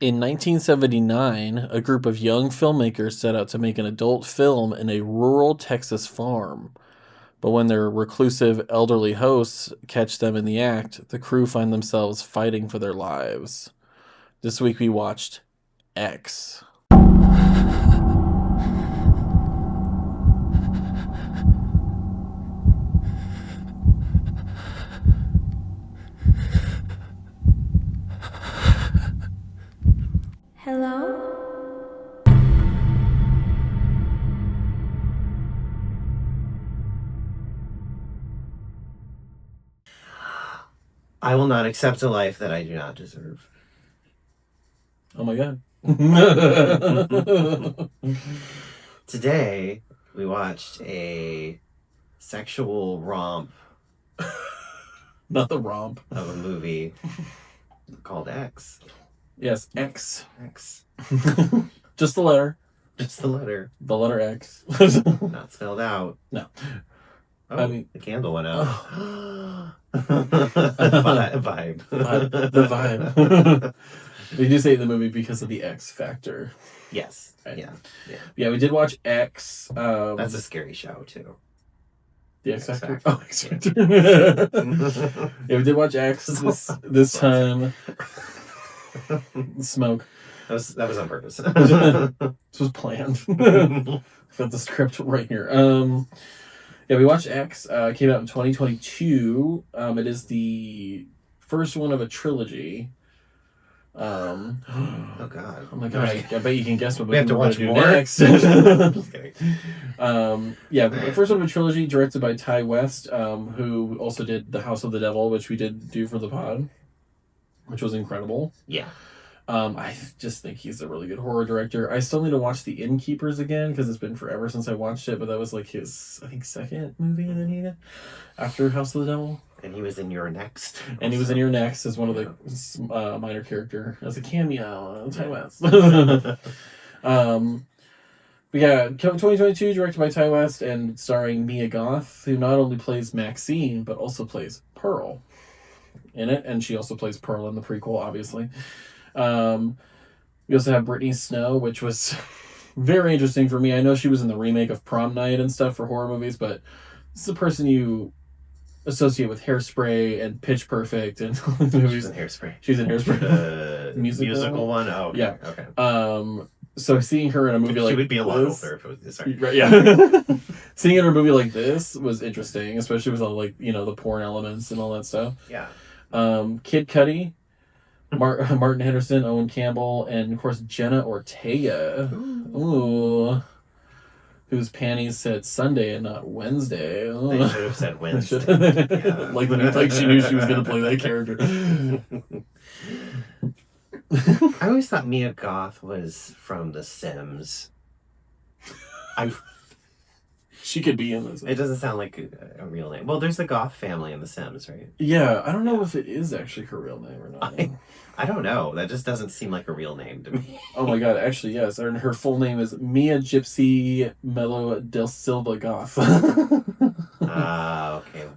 In 1979, a group of young filmmakers set out to make an adult film in a rural Texas farm. But when their reclusive elderly hosts catch them in the act, the crew find themselves fighting for their lives. This week we watched X. Hello? I will not accept a life that I do not deserve. Oh my god. Today, we watched a sexual romp Not the romp. of a movie called X. Yes, X. X. Just the letter. Just the letter. The letter X. Not spelled out. No. Oh, I mean, the candle went out. Vibe. The vibe. They do say it in the movie because of the X factor. Yes. Right. Yeah. Yeah, we did watch X. That's a scary show, too. The X Factor? Factor. Oh, X Factor. Yeah, we did watch X this time. Smoke. That was on purpose. This was planned. I've got the script right here. Yeah, we watched X. Came out in 2022. It is the first one of a trilogy. Oh god. Oh my god! I bet you can guess what we have to watch do more next. Just kidding. Yeah, the first one of a trilogy directed by Ty West, who also did The House of the Devil, which we did do for the pod, which was incredible. Yeah. I just think he's a really good horror director. I still need to watch The Innkeepers again because it's been forever since I watched it, but that was like his, I think, second movie that he did after House of the Devil. And he was in Your Next. And he was in Your Next as one of the minor character, as a cameo. Ty West. But yeah, 2022, directed by Ty West and starring Mia Goth, who not only plays Maxine, but also plays Pearl in it. And she also plays Pearl in the prequel, obviously. We also have Brittany Snow, which was very interesting for me. I know she was in the remake of Prom Night and stuff for horror movies, but this is a person you associate with Hairspray and Pitch Perfect and movies. She's in Hairspray. She's in Hairspray. The musical one? Oh, okay. Yeah. Okay. So seeing her in a movie like she would be a lot this, older if it was... Sorry. Right, yeah. Seeing her in a movie like this was interesting, especially with all, like, the porn elements and all that stuff. Yeah. Kid Cudi, Martin Henderson, Owen Campbell, and of course Jenna Ortega. Ooh. Whose panties said Sunday and not Wednesday. Ooh. They should have said Wednesday. Yeah. like she knew she was going to play that character. I always thought Mia Goth was from The Sims. She could be in this. It doesn't sound like a real name. Well, there's the Goth family in The Sims, right? Yeah, I don't know if it is actually her real name or not. I don't know. That just doesn't seem like a real name to me. Oh my god, actually, yes. Her full name is Mia Gypsy Mello del Silva Goth. Okay.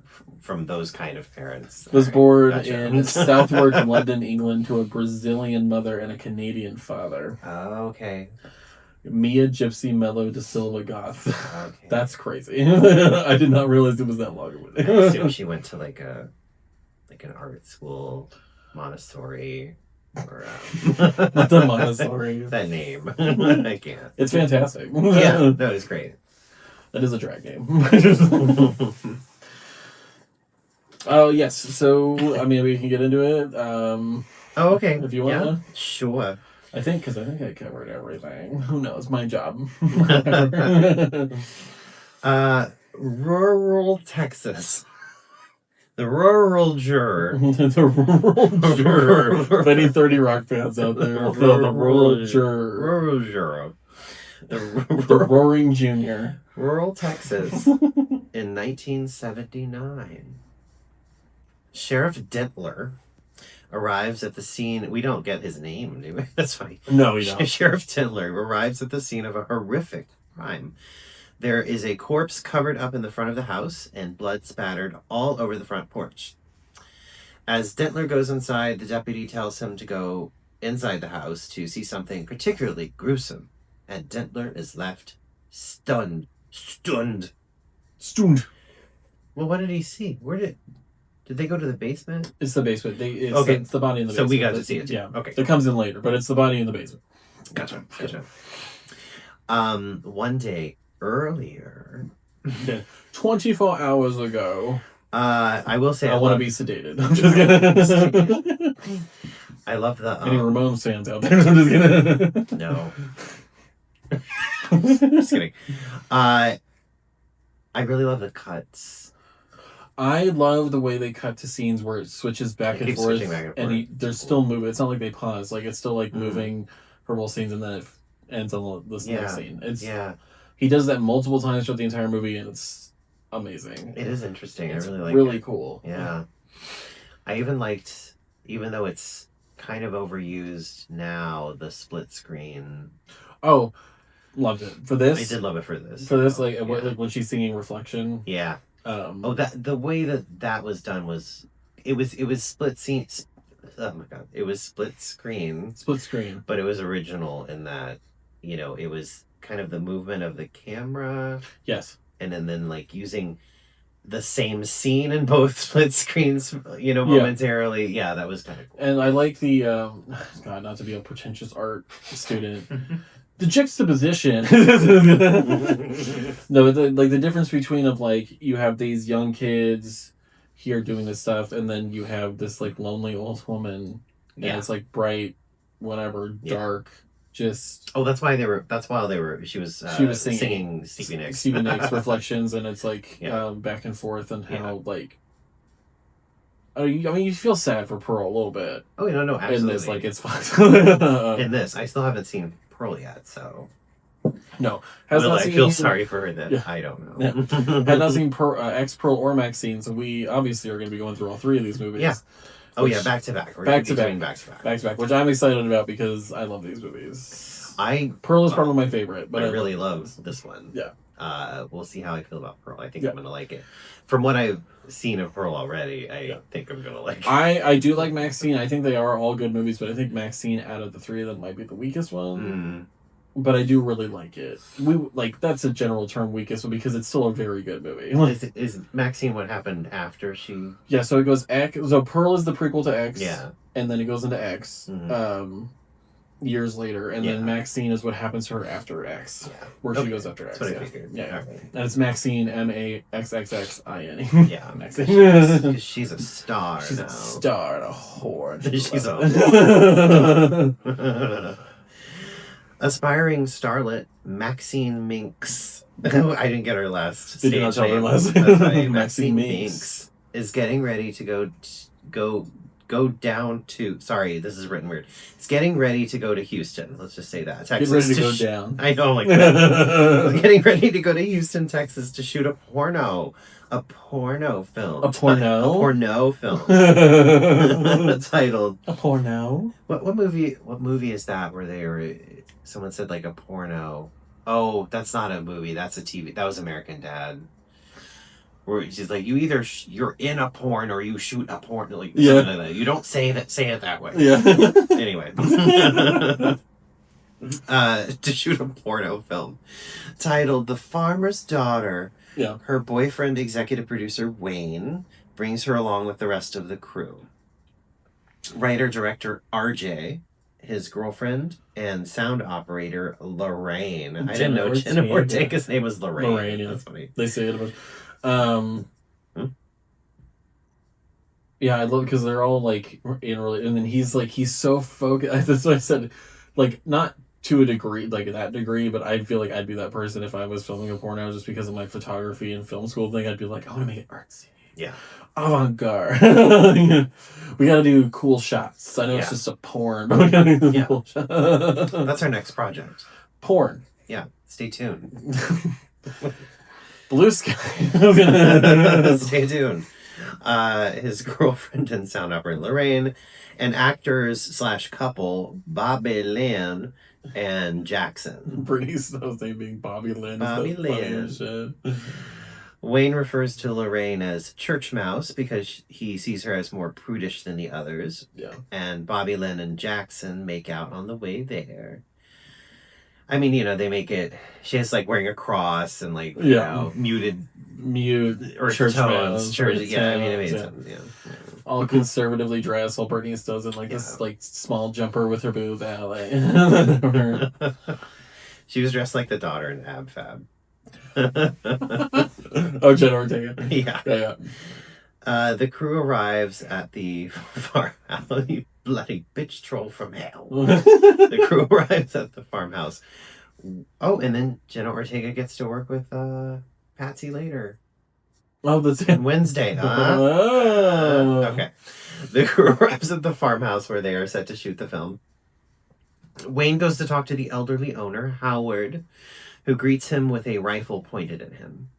From those kind of parents. Was All right, born gotcha. in Southwark, London, England, to a Brazilian mother and a Canadian father. Okay. Mia Gypsy Mello de Silva Goth. Okay. That's crazy. I did not realize it was that long of a I name. assume she went to like an art school, Montessori, or Not the Montessori. that name. I can't. It's fantastic. Yeah, that is great. That is a drag game. Oh, yes. So, I mean, we can get into it. Oh, okay. If you want to. Sure. I think I covered everything. Who knows? My job. Rural Texas. The rural juror. The rural juror. If any 30 Rock fans out there, the rural juror. Rural juror. The Roaring Junior. Rural Texas in 1979. Sheriff Dentler arrives at the scene. We don't get his name, do we? That's funny. No, we don't. Sheriff Dentler arrives at the scene of a horrific crime. There is a corpse covered up in the front of the house and blood spattered all over the front porch. As Dentler goes inside, the deputy tells him to go inside the house to see something particularly gruesome, and Dentler is left stunned. Stunned. Stunned. Well, what did he see? Did they go to the basement? It's the basement. Okay. It's the body in the So basement. we got to see it too. Yeah. Okay. It comes in later, but it's the body in the basement. Gotcha. One day earlier, 24 hours ago. I will say I want to be sedated. I'm just kidding. I love the any Ramones fans out there. I'm just kidding. No. Just kidding. I really love the cuts. I love the way they cut to scenes where it switches back and forth, and there's still movement. It's not like they pause; like it's still like moving for both scenes, and then it ends on this next scene. He does that multiple times throughout the entire movie, and it's amazing. It is interesting. It's I really like really it. Cool. Yeah, I even liked, even though it's kind of overused now, the split screen. Oh, loved it for this. I did love it for this. Like when she's singing "Reflection." Yeah. That the way that was done was it was split scene. Oh my god! It was split screen. Split screen. But it was original in that, it was kind of the movement of the camera. Yes. And then like using the same scene in both split screens, momentarily. Yeah, that was kind of cool. And I like the God, not to be a pretentious art student. The juxtaposition. No, the difference between of like you have these young kids here doing this stuff, and then you have this like lonely old woman, and it's like bright, whatever, dark, just. Oh, that's why she was singing Stevie Nicks Reflections, and it's like back and forth, and how like. I mean, you feel sad for Pearl a little bit. Oh, no, absolutely. In this, like it's fine. In this, I still haven't seen Pearl yet, so. No, I feel sorry for her that I don't know. Had not seen X-Pearl or Maxine, so we obviously are going to be going through all three of these movies. Yeah. Back to back. Back to back, which I'm excited about because I love these movies. Pearl is probably my favorite, but I really love this one. Yeah. We'll see how I feel about Pearl. I think I'm gonna like it. From what I've seen of Pearl already, I think I'm gonna like it. I do like Maxine. I think they are all good movies, but I think Maxine out of the three of them might be the weakest one. But I do really like it. That's a general term, weakest one, because it's still a very good movie. Is Maxine what happened after she? Yeah, so it goes X. So Pearl is the prequel to X. Yeah. And then it goes into X. Years later, and then Maxine is what happens to her after X, where she goes after X. That's what I figured. Yeah. And it's Maxine, MAXXXINE. Yeah, Maxine. Because she's a star. She's a star and a whore. She's a whore. Aspiring starlet Maxine Minx. I didn't get her last. Did you not tell her last? Maxine Minx is getting ready to go down to. Sorry, this is written weird. It's getting ready to go to Houston. Let's just say that. Texas. Get ready to go down. I know, like that. Getting ready to go to Houston, Texas, to shoot a porno film. A porno film. Titled A Porno. What movie is that where they were? Someone said like a porno. Oh, that's not a movie. That's a TV. That was American Dad. Where she's like, you either you're in a porn or you shoot a porn. Like, you don't say it that way. Yeah. Anyway. To shoot a porno film titled The Farmer's Daughter. Yeah. Her boyfriend, executive producer Wayne, brings her along with the rest of the crew. Writer-director RJ, his girlfriend, and sound operator Lorraine. I didn't know Jenna Ortega's name was Lorraine. Lorraine, yeah. That's funny. They say it about. Yeah, I love because they're all like in really, and then he's so focused. That's what I said, like not to a degree, like that degree, but I feel like I'd be that person if I was filming a porno just because of my photography and film school thing. I'd be like, I want to make it artsy. Yeah. Avant-garde. We gotta do cool shots. I know it's just a porn, but we gotta do cool shots. That's our next project. Porn. Yeah. Stay tuned. Blue Sky. Stay tuned. His girlfriend and sound operator Lorraine, and actors / couple Bobby Lynn and Jackson. Brittany Snow's name being Bobby Lynn. Bobby Lynn. Shit. Wayne refers to Lorraine as Church Mouse because he sees her as more prudish than the others. Yeah. And Bobby Lynn and Jackson make out on the way there. I mean, they make it. She has like wearing a cross and like muted or church tones. mouse, Church, earth yeah. I mean, it made tones, sense. Yeah. all conservatively dressed, while Bernice does in like this like small jumper with her boobs out. Like, she was dressed like the daughter in Ab Fab. Oh, Jenna Ortega. Yeah. The crew arrives at the farmhouse. You bloody bitch troll from hell. The crew arrives at the farmhouse. Oh, and then Jenna Ortega gets to work with Patsy later. Oh, that's Wednesday. Okay. The crew arrives at the farmhouse where they are set to shoot the film. Wayne goes to talk to the elderly owner, Howard, who greets him with a rifle pointed at him.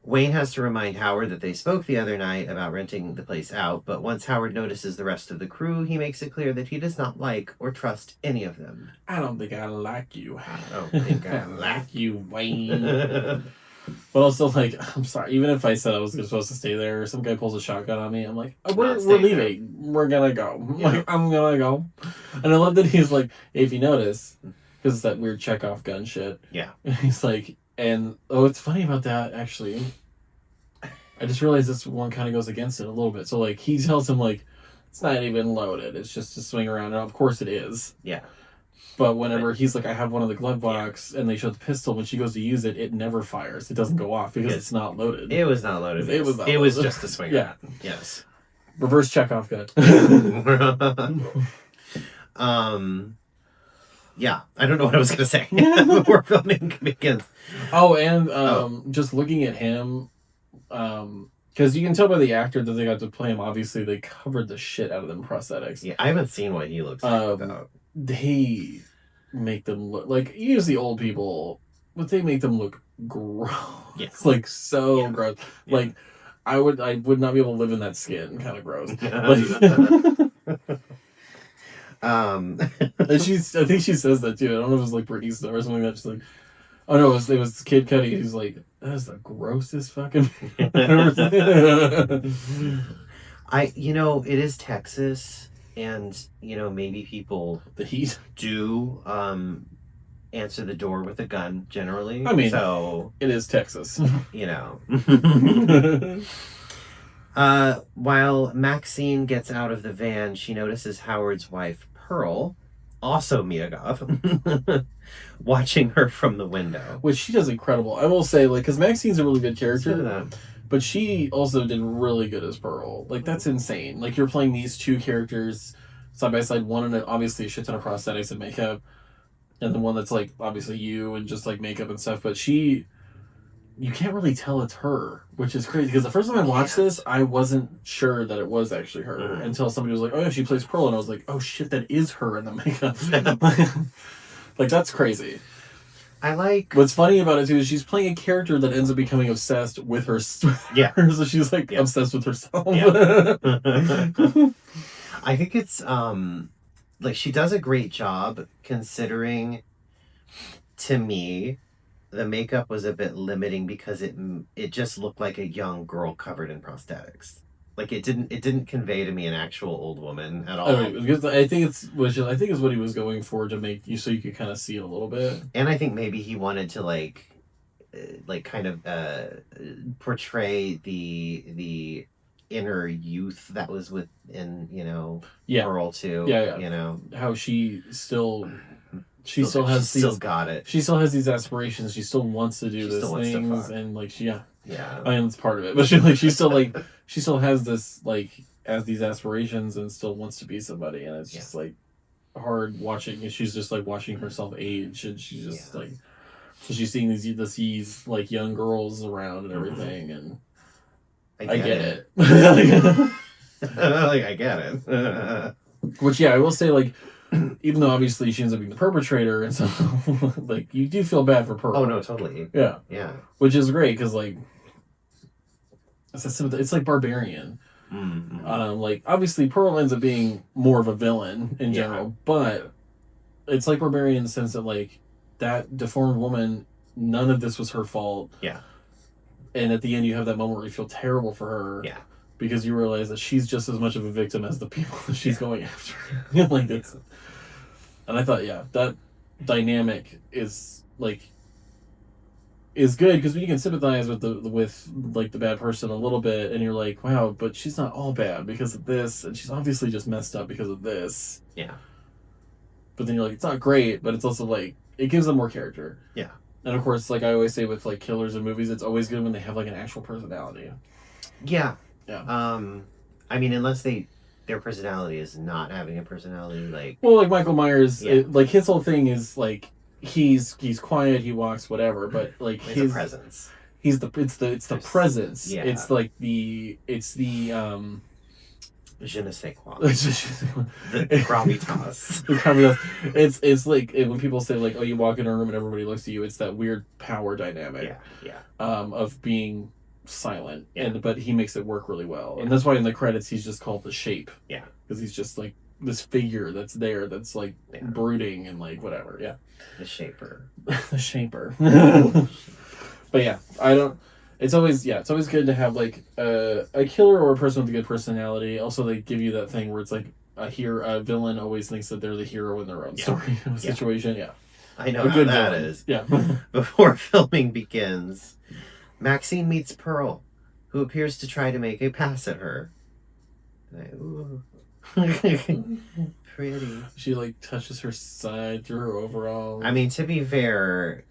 Wayne has to remind Howard that they spoke the other night about renting the place out, but once Howard notices the rest of the crew, he makes it clear that he does not like or trust any of them. I don't think I like you. I don't think I like you, Wayne. But also, like, I'm sorry, even if I said I was supposed to stay there, some guy pulls a shotgun on me, I'm like, oh, we're leaving. There. We're gonna go. Yeah. Like, I'm gonna go. And I love that he's like, hey, if you notice, because it's that weird Chekhov gun shit. Yeah. He's like, and, it's funny about that, actually. I just realized this one kind of goes against it a little bit. So, like, he tells him, like, it's not even loaded. It's just to swing around. And, of course, it is. Yeah. But whenever he's like, I have one in the glove box, and they show the pistol, when she goes to use it, it never fires. It doesn't go off because it's not loaded. It was not loaded. It was just a swing. Yeah. Yes. Reverse Chekhov gun. Yeah. I don't know what I was going to say before filming begins. Oh, and just looking at him, because you can tell by the actor that they got to play him. Obviously, they covered the shit out of them prosthetics. Yeah, I haven't seen what he looks like, though. They make them look like usually old people, but they make them look gross. Yes. Like so gross. Yeah. Like I would not be able to live in that skin. Kind of gross. Like, and I think she says that too. I don't know if it was like Britney or something like that. She's like, oh no, it was Kid Cudi. He's like, that is the grossest fucking. It is Texas. And, maybe people the heat do answer the door with a gun generally. I mean, so it is Texas. While Maxine gets out of the van, she notices Howard's wife, Pearl, also Mia Goth, watching her from the window. Which she does incredible. I will say, like, because Maxine's a really good character. But she also did really good as Pearl. Like, that's insane. Like, you're playing these two characters side by side, one in obviously a shit ton of prosthetics and makeup, and the one that's, like, obviously you and just, like, makeup and stuff. But you can't really tell it's her, which is crazy. Because the first time I watched this, I wasn't sure that it was actually her until somebody was like, oh, yeah, she plays Pearl. And I was like, oh, shit, that is her in the makeup. Like, that's crazy. What's funny about it too is she's playing a character that ends up becoming obsessed with her. Yeah. So she's like obsessed with herself. Yeah. I think it's like she does a great job considering, to me, the makeup was a bit limiting because it just looked like a young girl covered in prosthetics. Like it didn't convey to me an actual old woman at all. I think it's what he was going for, to make you so you could kind of see it a little bit. And I think maybe he wanted to kind of portray the inner youth that was within Pearl too. Yeah. How she still got it. She still has these aspirations. She still wants to do these things, and yeah. I mean, that's part of it. But she still has this, like, has these aspirations and still wants to be somebody. And it's just, like, hard watching. And she's just, like, watching herself age. And she's just, like, so she's seeing these, like, young girls around and everything. And I get it. I get it. Which, I will say, like, even though obviously she ends up being the perpetrator, and so, like, you do feel bad for Pearl. Oh, no, totally. Yeah. Yeah. Which is great, because, like, it's like Barbarian. Mm-hmm. Like, obviously Pearl ends up being more of a villain in general, but it's like Barbarian in the sense that, like, that deformed woman, none of this was her fault. Yeah. and at the end you have that moment where you feel terrible for her. Yeah. Because you realize that she's just as much of a victim as the people that she's going after. Like it's, and I thought, that dynamic is like is good because you can sympathize with the bad person a little bit, and you're like, wow, but she's not all bad because of this, and she's obviously just messed up because of this. Yeah. But then you're like, it's not great, but it's also like it gives them more character. Yeah. And of course, like I always say with like killers in movies, it's always good when they have like an actual personality. Yeah. Yeah. I mean, unless their personality is not having a personality, like. Well, like Michael Myers, like his whole thing is like he's quiet, he walks, whatever, but like his presence. It's the presence. Yeah. It's like the Je ne sais quoi. the gravitas. The gravitas. It's like when people say like, oh, you walk in a room and everybody looks at you. It's that weird power dynamic. Yeah. Of being silent, yeah. But he makes it work really well, and that's why in the credits he's just called the Shape. Yeah. Because he's just like this figure that's there, that's like brooding and like whatever. Yeah. The Shaper. The Shaper. But yeah, it's always good to have like a killer or a person with a good personality. Also, they give you that thing where it's like a villain always thinks that they're the hero in their own story situation. Yeah, I know how that is. Yeah. Before filming begins, Maxine meets Pearl, who appears to try to make a pass at her. Ooh. Pretty. She like touches her side through her overalls. I mean, to be fair,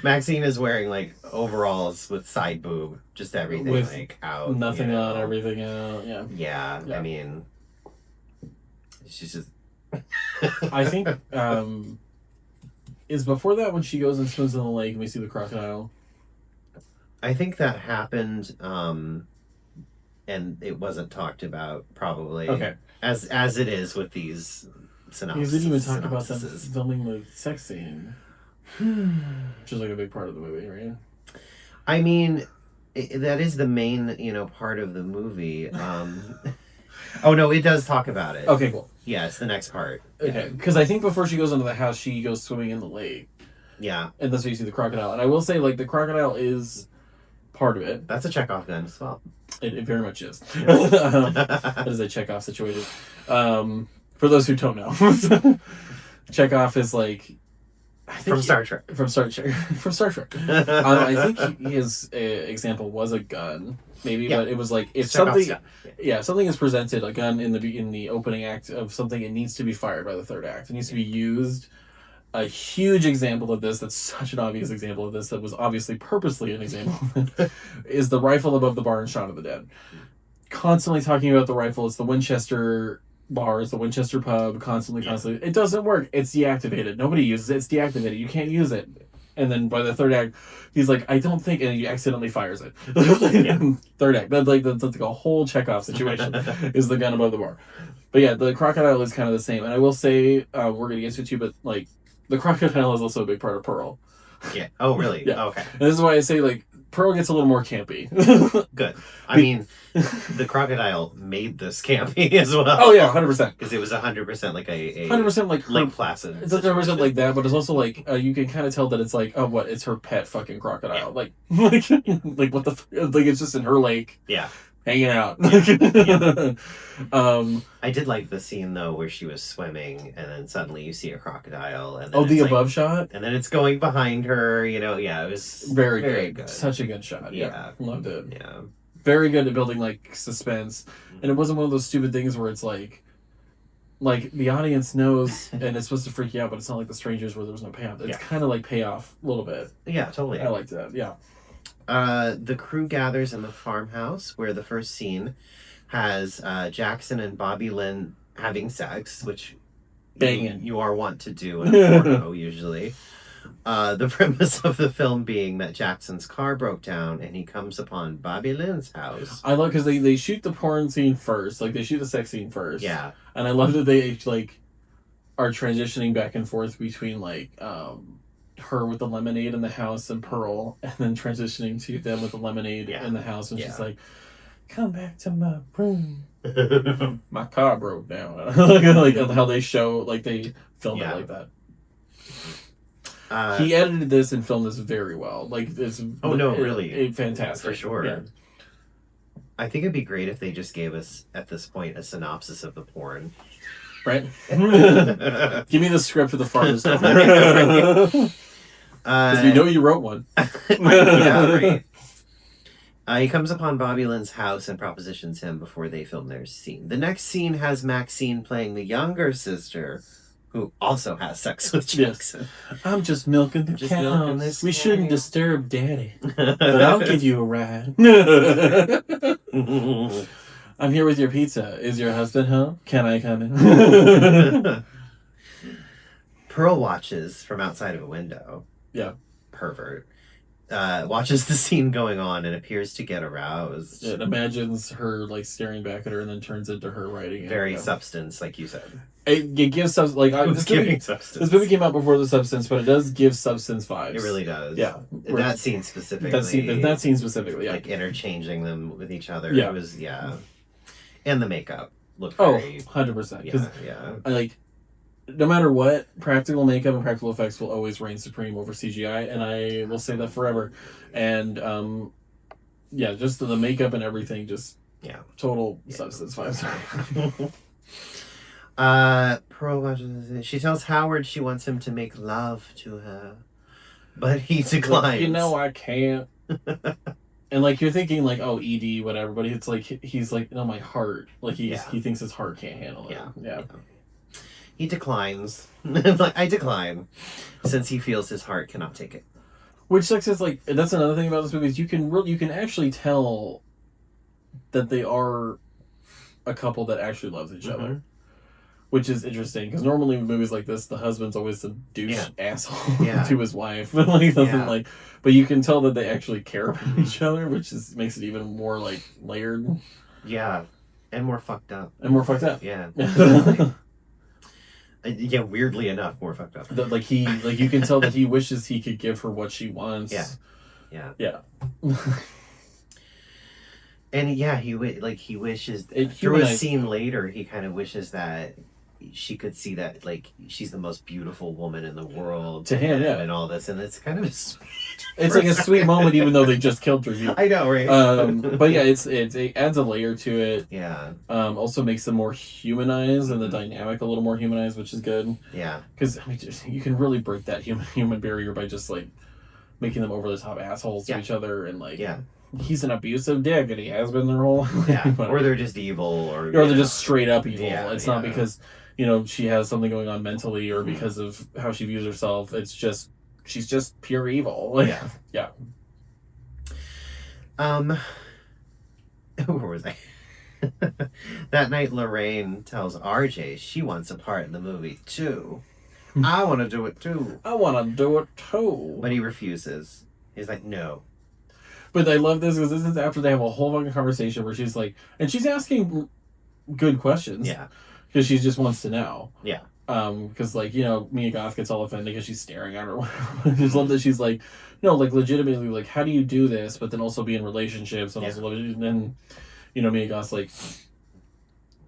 Maxine is wearing like overalls with side boob, just everything with like out, nothing on, everything out. Yeah. I mean, she's just. I think is before that when she goes and swims in the lake and we see the crocodile. I think that happened, and it wasn't talked about probably. Okay. As it is with these synopses. Because they didn't even talk about them filming the sex scene. Which is like a big part of the movie, right? I mean, that is the main, part of the movie. Oh no, it does talk about it. Okay, cool. Yeah, it's the next part. Okay, because I think before she goes into the house, she goes swimming in the lake. Yeah. And that's where you see the crocodile. And I will say, like, the crocodile is part of it. That's a Chekhov gun as well. It very much is. That is a Chekhov situation. For those who don't know, Chekhov is like from Star Trek. From Star Trek. I think his example was a gun, maybe, but it was like if something, if something is presented, a gun in the opening act of something, it needs to be fired by the third act. It needs to be used. A huge example of this, that's such an obvious example of this, that was obviously purposely an example, is the rifle above the bar in Shaun of the Dead. Constantly talking about the rifle. It's the Winchester bars, the Winchester pub, constantly. It doesn't work. It's deactivated. Nobody uses it. It's deactivated. You can't use it. And then by the third act, he's like, I don't think, and he accidentally fires it. Third act. That's like a whole Chekhov situation, is the gun above the bar. But yeah, the crocodile is kind of the same. And I will say, we're going to get to it too, but like, the crocodile is also a big part of Pearl. Yeah. Oh, really? Yeah. Okay. And this is why I say, like, Pearl gets a little more campy. Good. I mean, the crocodile made this campy as well. Oh, yeah, 100%. Because it was 100% like a 100% like Lake Placid. It's 100% like that, but it's also like, you can kind of tell that it's like, oh, what? It's her pet fucking crocodile. Yeah. Like, what the... Like, it's just in her lake. Yeah. Hanging out. Yeah. I did like the scene though where she was swimming and then suddenly you see a crocodile and then the above shot, and then it's going behind her. It was very good. Such a good shot. Yeah, loved it. Yeah, very good at building like suspense, and it wasn't one of those stupid things where it's like the audience knows and it's supposed to freak you out, but it's not like The Strangers where there was no payoff. It's kind of like payoff a little bit. Yeah, totally. I liked that. Yeah. The crew gathers in the farmhouse where the first scene has Jackson and Bobby Lynn having sex, which you are wont to do in a porno usually. The premise of the film being that Jackson's car broke down and he comes upon Bobby Lynn's house. I love because they shoot the porn scene first, like they shoot the sex scene first. Yeah, and I love that they like are transitioning back and forth between like her with the lemonade in the house and Pearl, and then transitioning to them with the lemonade in the house, and she's like, come back to my room. My car broke down. Like how they show, like they film it like that. He edited this and filmed this very well. Like, it's really, fantastic for sure. Yeah. I think it'd be great if they just gave us at this point a synopsis of the porn. Right? Give me the script of the farmer's Because we know you wrote one. Yeah, right. He comes upon Bobby Lynn's house and propositions him before they film their scene. The next scene has Maxine playing the younger sister, who also has sex with Jackson. Yes. I'm just milking the cows. We shouldn't disturb Daddy, but I'll give you a ride. I'm here with your pizza. Is your husband home? Can I come in? Pearl watches from outside of a window. Yeah. Pervert. Watches the scene going on and appears to get aroused. It imagines her like staring back at her and then turns into her writing. Very Substance, like you said. It gives substance. Like this movie came out before The Substance, but it does give Substance vibes. It really does. Yeah, that scene specifically. That scene specifically. Yeah, like interchanging them with each other. Yeah, it was and the makeup looked very 100%. Yeah. I like. No matter what, practical makeup and practical effects will always reign supreme over CGI, and I will say that forever. And just the makeup and everything, just total Substance vibes. Pearl watches. She tells Howard she wants him to make love to her, but he declines. Like, I can't. And like you're thinking like, oh, ED, whatever, but it's like he's like, no, my heart. Like he thinks his heart can't handle it. Yeah. He declines. Like, I decline, since he feels his heart cannot take it. Which sucks is like that's another thing about this movie is you can actually tell that they are a couple that actually loves each other, which is interesting because normally in movies like this the husband's always the douche asshole to his wife, like doesn't like. But you can tell that they actually care about each other, which makes it even more like layered. Yeah, and more fucked up. Yeah. Yeah, weirdly enough, more fucked up. That you can tell that he wishes he could give her what she wants. Yeah. And he wishes through a scene later. He kind of wishes that she could see that like she's the most beautiful woman in the world to him, and all this, and it's kind of sweet. It's like a sweet moment, even though they just killed Trevor. I know, right? But yeah, it adds a layer to it. Yeah. Also makes them more humanized and the dynamic a little more humanized, which is good. Yeah. Because I mean, you can really break that human barrier by just like making them over the top assholes to each other and like. Yeah. He's an abusive dick, and he has been their whole. Or they're just evil, or they're just straight up evil. Yeah, it's not because she has something going on mentally or because of how she views herself. It's just she's just pure evil. Yeah. Where was I? That night, Lorraine tells RJ she wants a part in the movie too. I want to do it too. But he refuses. He's like, no. But I love this because this is after they have a whole fucking conversation where she's like, and she's asking good questions. Yeah. Because she just wants to know. Yeah. Because Mia Goth gets all offended because she's staring at her. I just love that she's like, no, like legitimately, like how do you do this, but then also be in relationships and also and then, Mia Goth's like,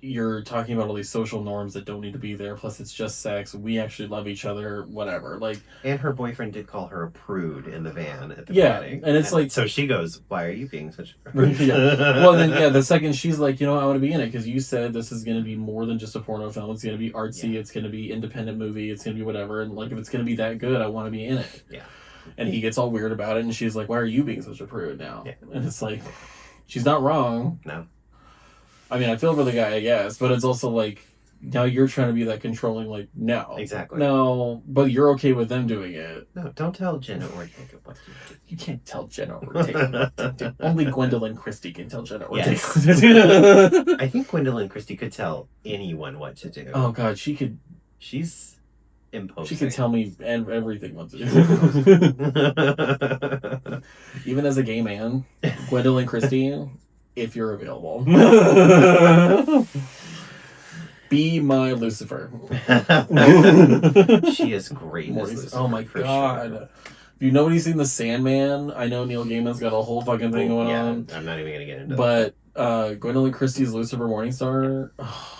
you're talking about all these social norms that don't need to be there. Plus, it's just sex. We actually love each other. Whatever. Like, and her boyfriend did call her a prude in the van at the beginning. And it's like, so she goes, "Why are you being such a prude?" Well, then, the second she's like, I want to be in it because you said this is going to be more than just a porno film. It's going to be artsy. It's going to be independent movie. It's going to be whatever. And like, if it's going to be that good, I want to be in it. Yeah. And he gets all weird about it, and she's like, "Why are you being such a prude now?" Yeah. And it's like, she's not wrong. No. I mean, I feel for the guy, I guess, but it's also like, now you're trying to be that controlling, like, no. Exactly. No, but you're okay with them doing it. No, don't tell Jenna Ortega what to do. You can't tell Jenna Ortega what to do. Only Gwendolyn Christie can tell Jenna Ortega Yes. what to do. I think Gwendolyn Christie could tell anyone what to do. Oh, God, she could... She's imposing. She could tell me everything what to do. Even as a gay man, Gwendolyn Christie... if you're available. Be my Lucifer. She is great as Lucifer. Oh my God. Sure. If you nobody's seen The Sandman, I know Neil Gaiman's got a whole fucking thing going on. I'm not even going to get into that. But Gwendolyn Christie's Lucifer Morningstar,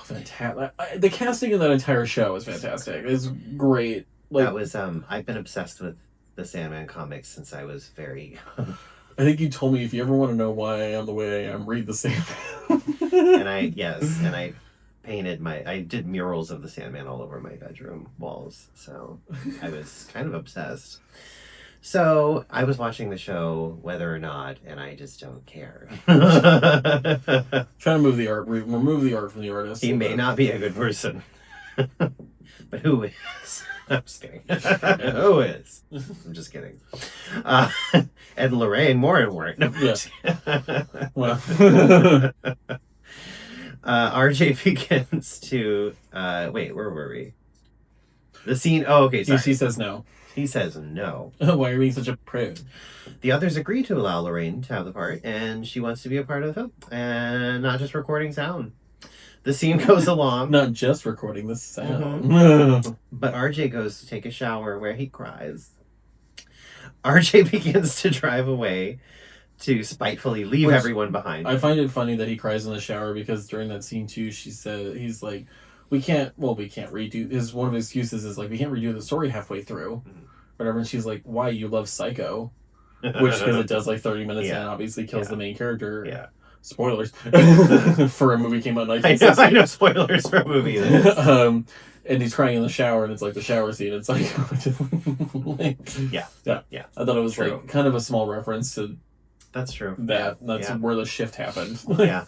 fantastic. The casting in that entire show is fantastic. It's great. Like, that was I've been obsessed with the Sandman comics since I was very young. I think you told me if you ever want to know why I am the way I am, read the And Sandman. I I did murals of the Sandman all over my bedroom walls. So I was kind of obsessed. So I was watching the show whether or not, and I just don't care. Trying to move the art, remove the art from the artist. He may not be a good person. But who is? I'm just kidding. Who is? I'm just kidding. Uh, and Lorraine more and more. No, yeah. Well. RJ begins to wait, where were we? The scene. Oh, okay. Sorry. He says no. He says no. Why are you being such a prude? The others agree to allow Lorraine to have the part, and she wants to be a part of the film and not just recording sound. The scene goes along. Not just recording the sound. Mm-hmm. But RJ goes to take a shower where he cries. RJ begins to drive away to spitefully leave everyone behind. I find it funny that he cries in the shower because during that scene too, she said, he's like, we can't redo, one of his excuses is like, we can't redo the story halfway through. Whatever. And she's like, why? You love Psycho. Which, because it does like 30 minutes and obviously kills the main character. Yeah. Spoilers. For a movie came out in 1960. I know spoilers for a movie. And he's crying in the shower, and it's like the shower scene. It's like, yeah. I thought it was like kind of a small reference to. That's true. That's where the shift happened. Yeah.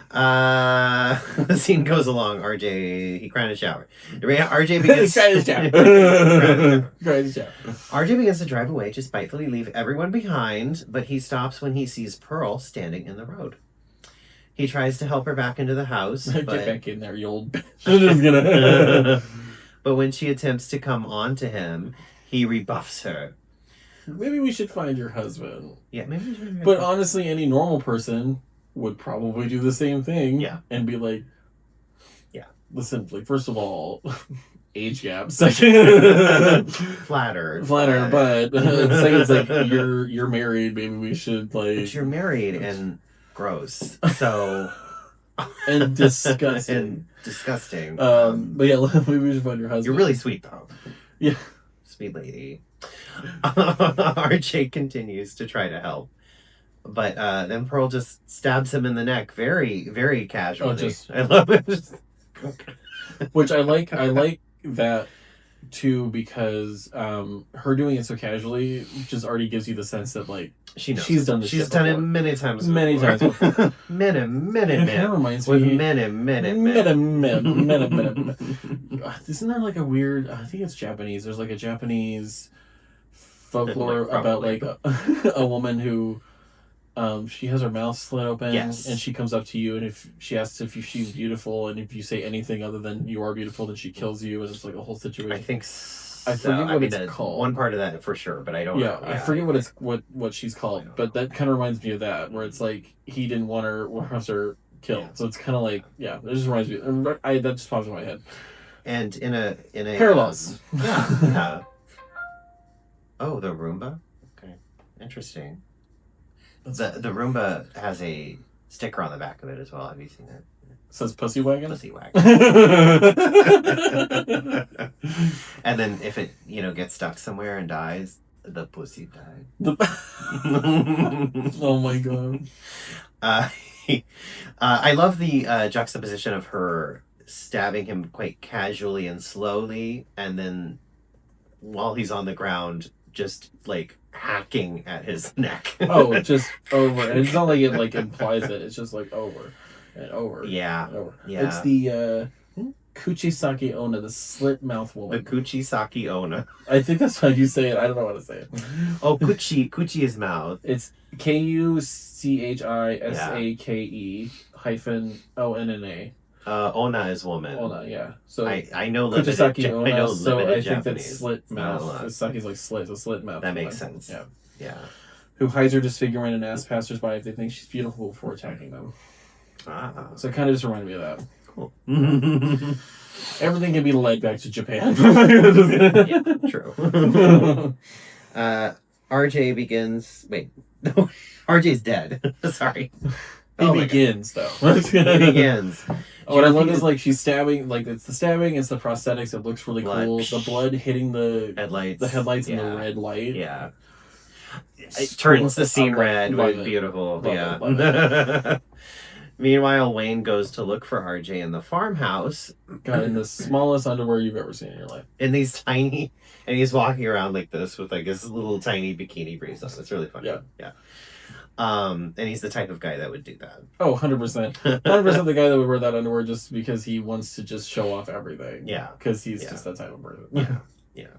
The scene goes along. He cried in the shower. RJ begins. RJ begins to drive away to spitefully leave everyone behind, but he stops when he sees Pearl standing in the road. He tries to help her back into the house. Get back in there, you old bitch. I'm just gonna. But when she attempts to come on to him, he rebuffs her. Maybe we should find your husband. Yeah, maybe we should. But honestly, any normal person would probably do the same thing. Yeah. And be like, yeah. Listen, like, first of all, age gap. Flatter, but second, it's like you're married. Maybe we should like. But you're married and gross. So. And disgusting. But yeah, maybe we should find your husband. You're really sweet though. Yeah. Sweet lady. RJ continues to try to help. But then Pearl just stabs him in the neck very, very casually. I love it. Which I like that too, because her doing it so casually just already gives you the sense that like she knows. She's done this. She's done it many times. Many times. It kind of reminds me. Isn't there like a weird? I think it's Japanese. There's like a Japanese folklore about like a woman who. She has her mouth slit open, and she comes up to you, and if she asks if she's beautiful, and if you say anything other than "you are beautiful," then she kills you, and it's like a whole situation. I think I forget what it's called. One part of that for sure, but I don't know. I forget what she's called, but that kind of reminds me of that, where it's like he didn't want her killed, so it's kind of like it just reminds me. That just pops in my head. And in a parallels. Yeah. Oh, the Roomba. Okay, interesting. The Roomba has a sticker on the back of it as well. Have you seen it? It says Pussy Wagon? Pussy Wagon. And then if it, gets stuck somewhere and dies, the pussy died. Oh my god. I love the juxtaposition of her stabbing him quite casually and slowly, and then while he's on the ground, just like hacking at his neck. Oh, just over. And it's not like it like implies it. It's just like over and over. Yeah. And over. Yeah. It's the Kuchisaki Onna, the slit mouth woman. The Kuchisaki Onna. I think that's how you say it. I don't know how to say it. Oh, Kuchi is mouth. It's Kuchisake hyphen ONNA. Onna is woman. Onna, yeah. So I know limited. Kuchisaki Onna. I know so limited I think Japanese. that's slit mouth. Saki's like slit, a slit mouth. That makes sense. Yeah. Yeah. Who hides her disfigurement and asks passersby if they think she's beautiful before attacking them. Ah. So it kind of just reminded me of that. Cool. Everything can be led back to Japan. Yeah, true. RJ begins. Wait, no, RJ's dead. Sorry. He begins though. He begins, What I love is like she's stabbing, like it's the stabbing, it's the prosthetics. It looks really blood, cool. The blood hitting the headlights and the red light. Yeah, it turns the scene red. Love it. Beautiful. Love it. Meanwhile, Wayne goes to look for RJ in the farmhouse. Got in the smallest underwear you've ever seen in your life. In these tiny, and he's walking around like this with like his little tiny bikini briefs on. It's really funny. Yeah. And he's the type of guy that would do that. Oh, 100%. 100% the guy that would wear that underwear just because he wants to just show off everything. Yeah. Because he's just that type of person. Yeah.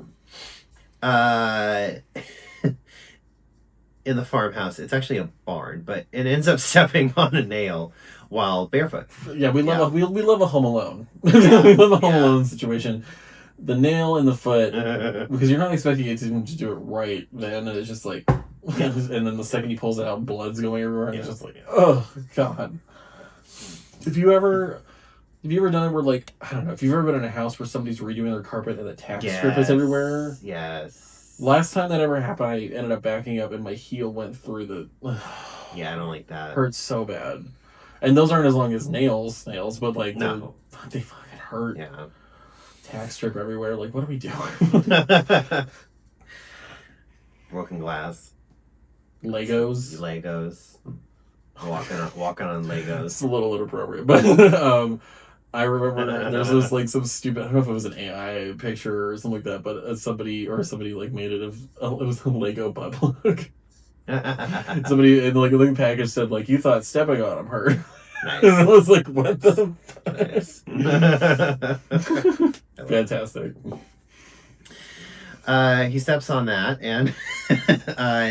In the farmhouse, it's actually a barn, but it ends up stepping on a nail while barefoot. Yeah, we love a Home Alone. We love a Home Alone situation. The nail in the foot, because you're not expecting it to do it right, then it's just like, and then the second he pulls it out, blood's going everywhere, and it's just like, oh god. Have you ever done it where, like, I don't know, if you've ever been in a house where somebody's redoing their carpet and the tack strip is everywhere? Yes. Last time that ever happened, I ended up backing up and my heel went through the. Yeah, I don't like that. Hurts so bad, and those aren't as long as nails, but like no, they fucking hurt. Yeah. Tack strip everywhere. Like, what are we doing? Broken glass. Legos. Walking on Legos. It's a little inappropriate, but I remember there's this like some stupid. I don't know if it was an AI picture or something like that, but somebody like made it of. It was a Lego butt plug. Somebody in like a little package said like, you thought stepping on him hurt. Nice. And I was like, what the fuck? Fantastic. He steps on that and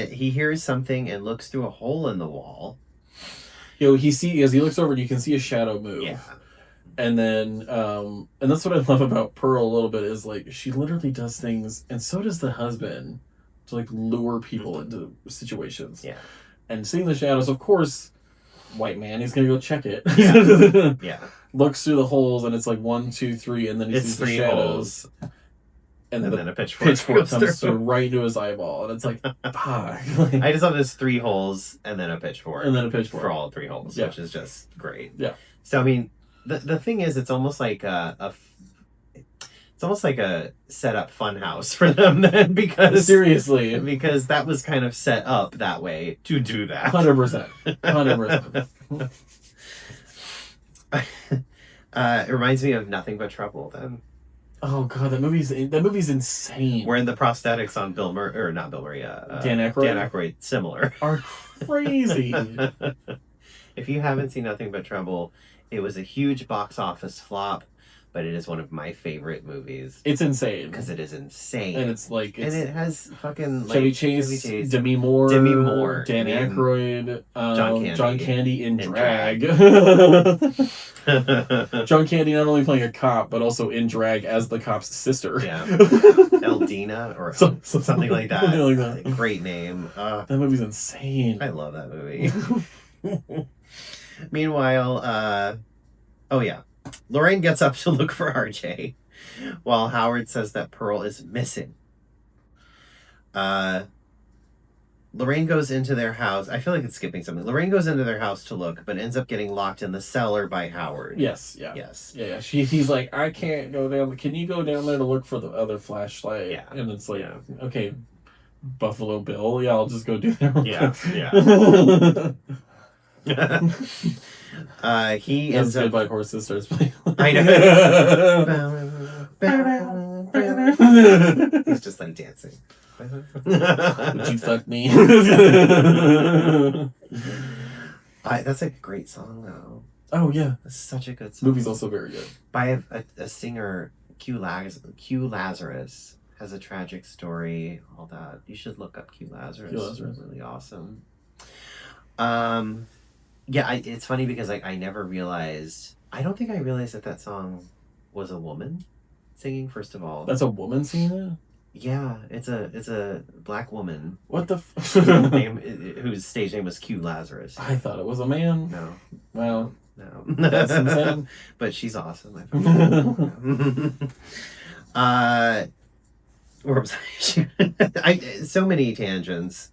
he hears something and looks through a hole in the wall. As he looks over and you can see a shadow move. Yeah. And then and that's what I love about Pearl a little bit is like she literally does things, and so does the husband, to like lure people into situations. Yeah. And seeing the shadows, of course, white man, he's gonna go check it. Yeah. Yeah. Looks through the holes and it's like 1, 2, 3, and then he sees the shadows. Holes. And then a pitchfork comes through right into his eyeball, and it's like, fuck. I just love this 3 holes and then a pitchfork. And then a pitchfork. For all 3 holes, which is just great. Yeah. So I mean, the thing is, it's almost like it's almost like a set up fun house for them then, because seriously, because that was kind of set up that way to do that. 100%. 100%. It reminds me of Nothing But Trouble then. Oh god, that movie's insane. Wherein the prosthetics on Dan Aykroyd, similar, are crazy. If you haven't seen Nothing But Trouble, it was a huge box office flop, but it is one of my favorite movies. It's insane because it is insane, and it's like and it has fucking Chevy Chase, Demi Moore, Dan Aykroyd, John Candy in drag. John Candy not only playing a cop, but also in drag as the cop's sister. Yeah, Eldina or something like that. Something like that. Great name. That movie's insane. I love that movie. Meanwhile, Lorraine gets up to look for RJ, while Howard says that Pearl is missing. Lorraine goes into their house. I feel like it's skipping something. Lorraine goes into their house to look, but ends up getting locked in the cellar by Howard. Yes, yeah. Yes. Yeah. He's like, I can't go down. Can you go down there to look for the other flashlight? Yeah. And it's like, okay, Buffalo Bill. Yeah, I'll just go do that. He ends up by horses starts playing. I know. He's just like dancing. Would you fuck me? That's a great song, though. Oh yeah, it's such a good song. Movie's also very good. By a singer, Q Lazarus, has a tragic story. All that, you should look up Q Lazarus. It's really awesome. It's funny because I never realized. I don't think I realized that song was a woman singing. First of all, that's a woman singing that. Yeah, it's a black woman. What the? Whose stage name was Q Lazarus. I thought it was a man. No. Well, no. That's insane. But she's awesome. Where was I? So many tangents.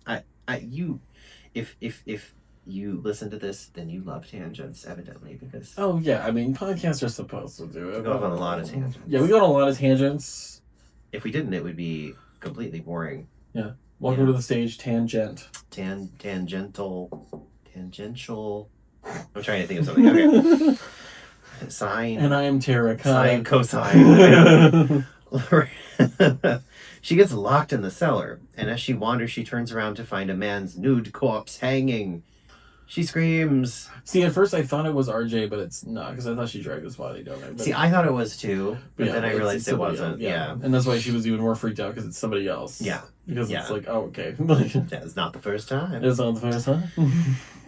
If you listen to this, then you love tangents, evidently, because Oh yeah, I mean podcasts are supposed to do it. we go off on a lot of tangents. Yeah, we go on a lot of tangents. If we didn't, it would be completely boring. Yeah. Welcome to the stage, Tangent. Tangential. I'm trying to think of something. Okay. Sine. And I am Terracotta. Sine, cosine. She gets locked in the cellar, and as she wanders, she turns around to find a man's nude corpse hanging. She screams. See, at first I thought it was RJ, but it's not, because I thought she dragged his body down there. But See, I thought it was too, but then I it's realized it somebody wasn't. else, Yeah. And that's why she was even more freaked out, because it's somebody else. Yeah. Because it's like, oh, okay. That's not the first time. It's not the first time.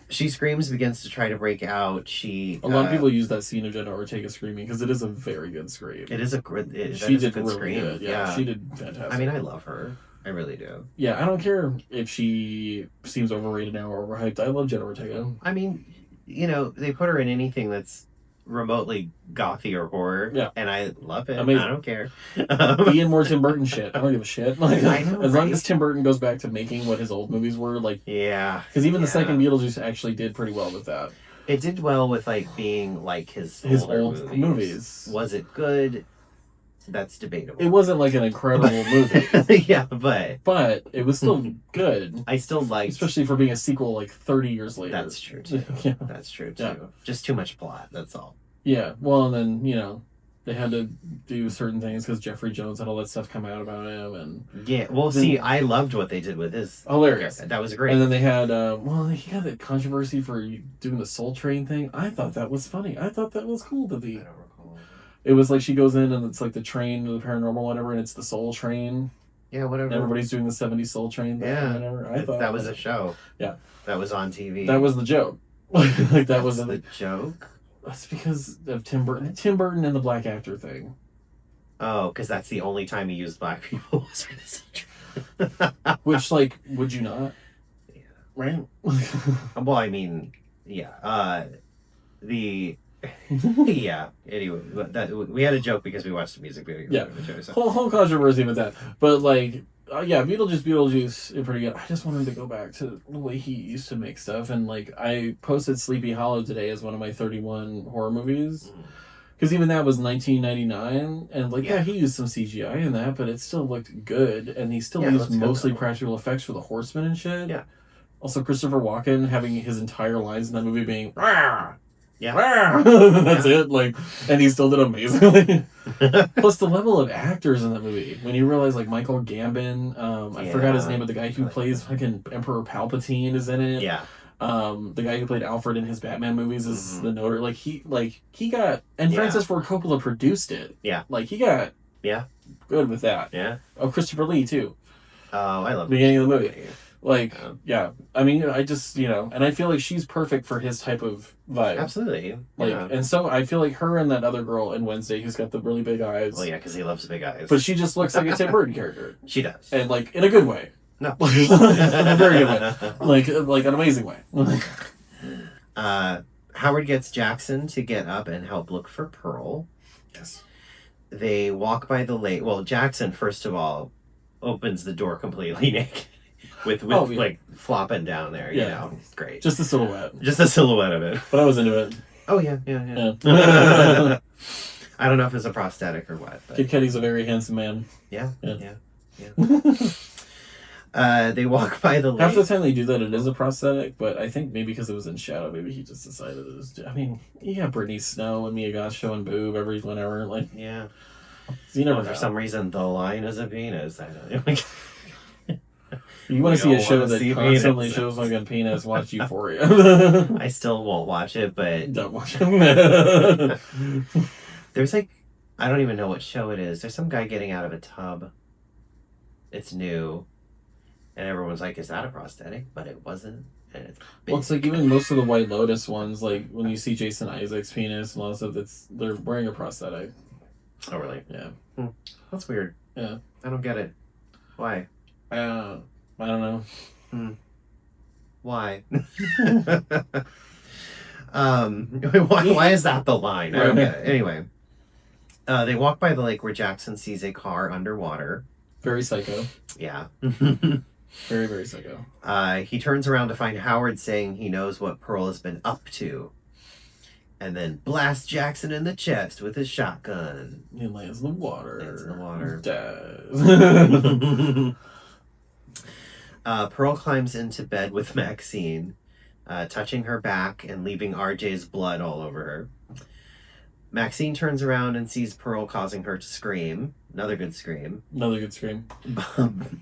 She screams, begins to try to break out. A lot of people use that scene of Jenna Ortega screaming, because it is a very good scream. It is a good. She did a good really scream. good. Yeah, she did fantastic. I mean, I love her. I really do. Yeah, I don't care if she seems overrated now or overhyped. I love Jenna Ortega. I mean, they put her in anything that's remotely gothy or horror. Yeah. And I love it. Amazing. I don't care. Be in more Tim Burton shit. I don't give a shit. Like, I know, as long as Tim Burton goes back to making what his old movies were, like. Yeah. Because even the second Beetlejuice actually did pretty well with that. It did well with being like his old movies. Was it good? That's debatable. It wasn't like an incredible movie. Yeah, but it was still good. I still liked, especially for being a sequel like 30 years later. That's true too. Yeah. That's true too. Yeah. Just too much plot. That's all. Yeah. Well, and then they had to do certain things because Jeffrey Jones had all that stuff come out about him, and yeah. Well, see, I loved what they did with his. Hilarious. That was great. And then they had he had that controversy for doing the Soul Train thing. I thought that was funny. I thought that was cool that I don't recall. It was like she goes in and it's like the train to the paranormal, whatever, and it's the Soul Train. Yeah, whatever. And everybody's doing the 70s Soul Train thing. Yeah, whatever. I thought that was a show. Yeah, that was on TV. That was the joke. Like that was the joke. That's because of Tim Burton. Tim Burton and the black actor thing. Oh, because that's the only time he used black people was for this. Which, like, would you not? Yeah. Right? Well, I mean, yeah. Yeah. Anyway, we had a joke because we watched the music video. Yeah. The show, so. Whole controversy with that. But, like, Beetlejuice is pretty good. I just want him to go back to the way he used to make stuff. And, like, I posted Sleepy Hollow today as one of my 31 horror movies. Because even that was 1999. And, like, yeah, he used some CGI in that, but it still looked good. And he still used mostly practical effects for the horsemen and shit. Yeah. Also, Christopher Walken having his entire lines in that movie being, "Rah!" Yeah. That's it. Like, and he still did amazingly. Plus the level of actors in that movie. When you realize like Michael Gambon, I forgot his name, but the guy who plays fucking Emperor Palpatine is in it. Yeah. The guy who played Alfred in his Batman movies is the notator. Like he got, and Francis Ford Coppola produced it. Yeah. Like he got good with that. Yeah. Oh, Christopher Lee too. Oh, I love the beginning of the movie. Like, yeah. I mean, I just, and I feel like she's perfect for his type of vibe. Absolutely. Like, and so I feel like her and that other girl in Wednesday who's got the really big eyes. Well, yeah, because he loves big eyes. But she just looks like a Tim Burton character. She does. And, like, in a good way. No. In a very good way. Like an amazing way. Howard gets Jackson to get up and help look for Pearl. Yes. They walk by the lake. Well, Jackson, first of all, opens the door completely naked. With like flopping down there, you know. Great. Just a silhouette. Just a silhouette of it. But I was into it. Oh, yeah. I don't know if it's a prosthetic or what. But... Kid Cudi's a very handsome man. Yeah. They walk by the lake. Half the time they do that, it is a prosthetic, but I think maybe because it was in shadow, maybe he just decided it was... I mean, you got Brittany Snow and Mia Goth showing boob every whenever. Like, yeah. You never know. For some reason, the line is a penis. I don't know. You want to see a show that constantly shows like a penis, watch Euphoria. I still won't watch it, but... Don't watch it. There's like... I don't even know what show it is. There's some guy getting out of a tub. It's new. And everyone's like, is that a prosthetic? But it wasn't. And it's like even most of the White Lotus ones, like when you see Jason Isaac's penis and all that stuff, they're wearing a prosthetic. Oh, really? Yeah. That's weird. Yeah. I don't get it. Why? I don't know. Why? Why is that the line? I don't get it. Anyway, they walk by the lake where Jackson sees a car underwater. Very psycho. Yeah. Very, very psycho. He turns around to find Howard saying he knows what Pearl has been up to. And then blasts Jackson in the chest with his shotgun. He lands in the water. Dies. Pearl climbs into bed with Maxine, touching her back and leaving RJ's blood all over her. Maxine turns around and sees Pearl, causing her to scream. Another good scream.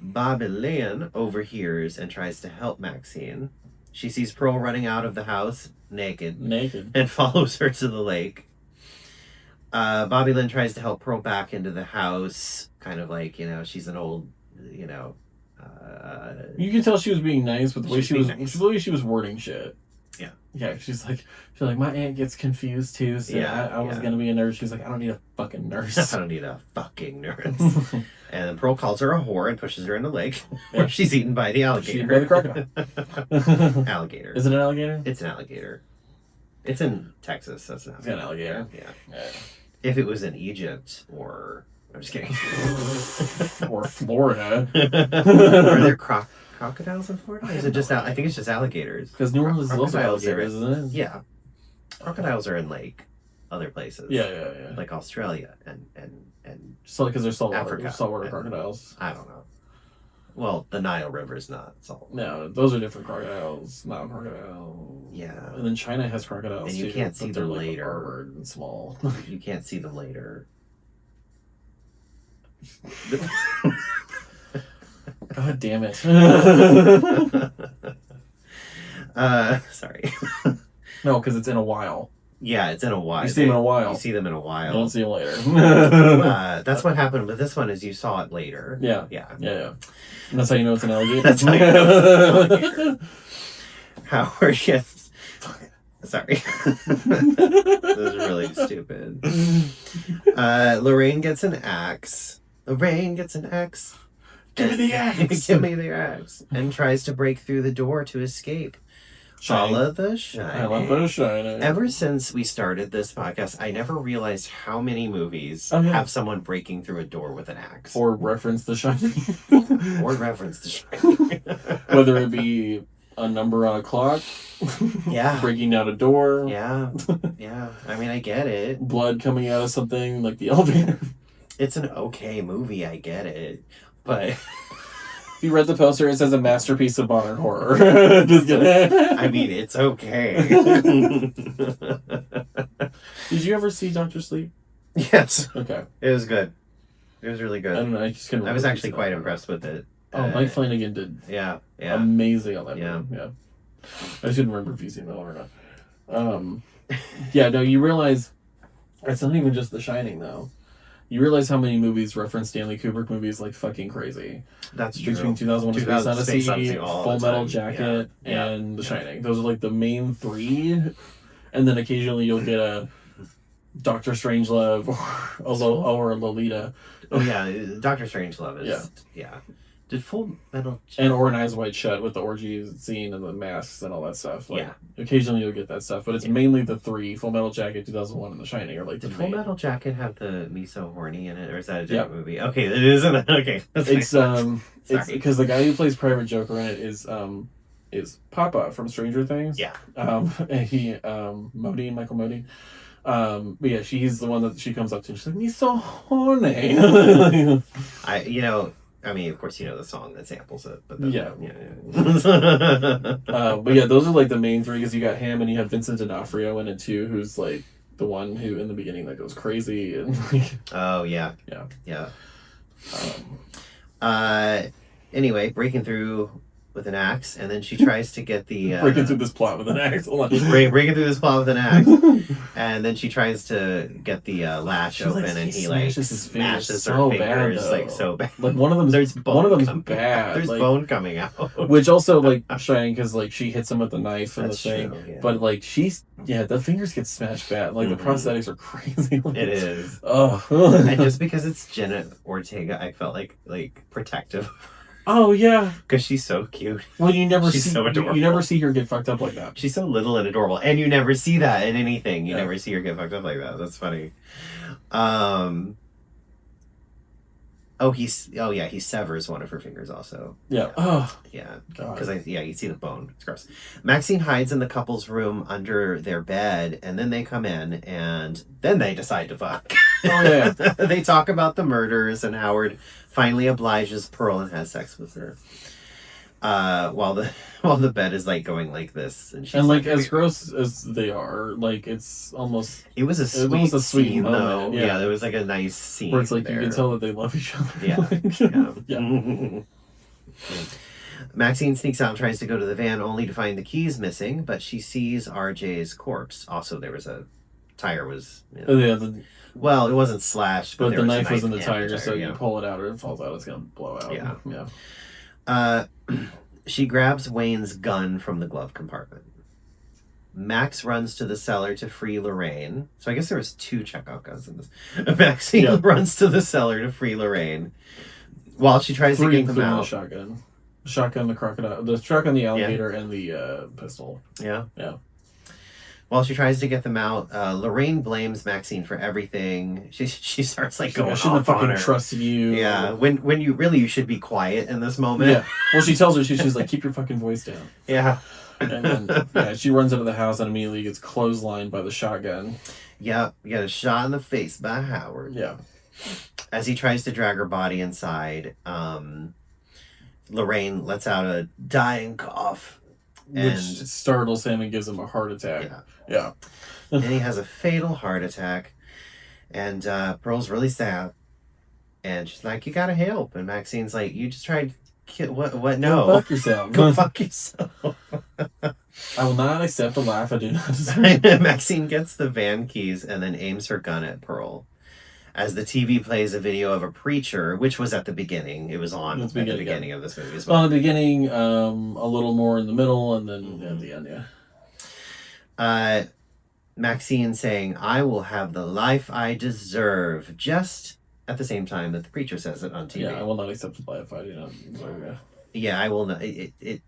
Bobby Lynn overhears and tries to help Maxine. She sees Pearl running out of the house naked. And follows her to the lake. Bobby Lynn tries to help Pearl back into the house. Kind of like, she's an old, you can tell she was being nice with the way she was wording shit. Yeah. Yeah, she's like, my aunt gets confused too, so I was going to be a nurse. She's like, I don't need a fucking nurse. I don't need a fucking nurse. And then Pearl calls her a whore and pushes her in the lake, where she's eaten by the alligator. She's eaten by the crocodile. Alligator. Is it an alligator? It's an alligator. It's in Texas. That's an alligator. Yeah. If it was in Egypt or... I'm just kidding. Or Florida. Are there crocodiles in Florida? Or is it just... I think it's just alligators. Because New Orleans is also alligators, isn't it? Yeah. Crocodiles are in, other places. Yeah. Like Australia and so because there's Africa. Saltwater crocodiles. I don't know. Well, the Nile River's not salt. No, those are different crocodiles. Nile crocodile. Yeah. And then China has crocodiles and you too, can't see them later. Armored and small. You can't see them later. God damn it. Sorry. No, because it's in a while. Yeah, it's in a while. You see them in a while. You see them in a while. You don't see them later. That's what happened with this one is you saw it later. Yeah. And that's how you know it's an alligator. That's how you know it's an alligator. Howard gets... Sorry. This is really stupid. Lorraine gets an axe. Give me the axe. Give me the axe. And tries to break through the door to escape. Follow the Shining. I love the Shining. Ever since we started this podcast, I never realized how many movies have someone breaking through a door with an axe. Or reference the Shining. Or reference the Shining. Whether it be a number on a clock. Yeah. Breaking down a door. Yeah. I mean, I get it. Blood coming out of something like the elevator. It's an okay movie, I get it. But... If you read the poster, it says a masterpiece of modern horror. Just kidding. I mean, it's okay. Did you ever see Dr. Sleep? Yes. Okay. It was good. It was really good. I don't know. I was actually quite impressed with it. Oh, Mike Flanagan did amazing on that movie. Yeah. I shouldn't remember if you've seen that or not. No, you realize it's not even just The Shining, though. You realize how many movies reference Stanley Kubrick movies like fucking crazy. That's true. Between 2001: A Space Odyssey, Full Metal Jacket, and The Shining. Those are like the main three. And then occasionally you'll get a Doctor Strangelove or a Lolita. Oh yeah, Doctor Strangelove is yeah. Did Full Metal Jacket or an Eyes Wide Shut with the orgy scene and the masks and all that stuff. Occasionally you'll get that stuff, but it's mainly the three: Full Metal Jacket, 2001, and The Shining are like the Did Full Metal Jacket have the Me So Horny in it, or is that a different movie? Okay, it isn't. Okay, it's because the guy who plays Private Joker in it is Papa from Stranger Things. Yeah. And he Michael Modine. But yeah, she's the one that she comes up to and she's like, "Me so horny." I mean, of course, the song that samples it, but but yeah, those are like the main three because you got him and you have Vincent D'Onofrio in it too, who's like the one who in the beginning that goes crazy and anyway, breaking through with an axe, and then she tries to get the breaking through this plot with an axe. Hold on. breaking through this plot with an axe, and then she tries to get the latch open, and he smashes her fingers like so bad. Like one of them's bad. There's bone coming out, which also like Shining because like she hits him with the knife and the thing, but like the fingers get smashed bad. Like the prosthetics are crazy. It is. Oh, and just because it's Jenna Ortega, I felt like protective. Oh yeah, because she's so cute. Well, she's so adorable. You never see her get fucked up like that. She's so little and adorable, and you never see that in anything. You never see her get fucked up like that. That's funny. he severs one of her fingers also. Yeah. Oh, Yeah, God. because you see the bone. It's gross. Maxine hides in the couple's room under their bed, and then they come in, and then they decide to fuck. Oh, yeah. They talk about the murders, and Howard finally obliges Pearl and has sex with her. While the while the bed is like going like this, and she's And like like, as gross as they are, like it's almost it was a almost a sweet scene though. moment. Yeah, there was like a nice scene Where it's like there. you can tell that they love each other. Yeah, Yeah. Maxine sneaks out and tries to go to the van only to find the keys missing, but she sees RJ's corpse. Also, there was a tire was. Yeah. Well, it wasn't slashed, but But there the was a knife was in the and tire, so yeah. you pull it out or it falls out, it's gonna blow out. Yeah. Yeah. She grabs Wayne's gun from the glove compartment. Max runs to the cellar to free Lorraine. So I guess there was 2 checkout guns in this. Maxine runs to the cellar to free Lorraine while she tries to get them out. The shotgun, the crocodile, the shotgun, the alligator, and the pistol. Yeah. Yeah. While she tries to get them out, Lorraine blames Maxine for everything. She starts like going I shouldn't have off on fucking her. trusted you. Yeah, when you should be quiet in this moment. Yeah. Well, she tells her she's like, keep your fucking voice down. Yeah. And then she runs into the house and immediately gets clotheslined by the shotgun. Yeah, you got a shot in the face by Howard. Yeah. As he tries to drag her body inside, Lorraine lets out a dying cough. Which startles him and gives him a heart attack. Yeah. And he has a fatal heart attack. And Pearl's really sad. And she's like, you gotta help. And Maxine's like, you just tried what? No. Go fuck yourself. Go fuck yourself. I will not accept a laugh I do not deserve. Maxine gets the van keys and then aims her gun at Pearl. As the TV plays a video of a preacher, which was at the beginning. It was on at the beginning of this movie as well. On the beginning, a little more in the middle, and then at the end, yeah. Maxine saying, I will have the life I deserve, just at the same time that the preacher says it on TV. Yeah, I will not accept the life I do not deserve. Yeah, I will not. It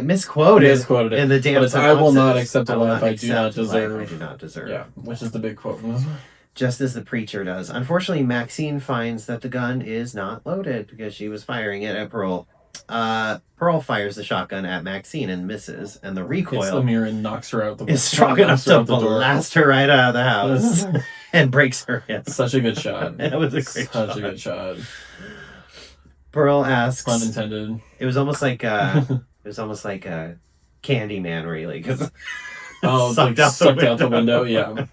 misquoted. Misquoted it. In the damn I will not accept a life I do not deserve. I do not deserve. Yeah, which is the big quote from this one. Just as the preacher does. Unfortunately, Maxine finds that the gun is not loaded because she was firing it at Pearl. Pearl fires the shotgun at Maxine and misses, and the recoil hits the mirror and knocks her out the is strong enough to blast her right out of the house and breaks her hip. Such a good shot. That was a great shot. Such a good shot. Pearl asks. Pun intended. It was almost like Candyman, where he like sucked out the window. Yeah.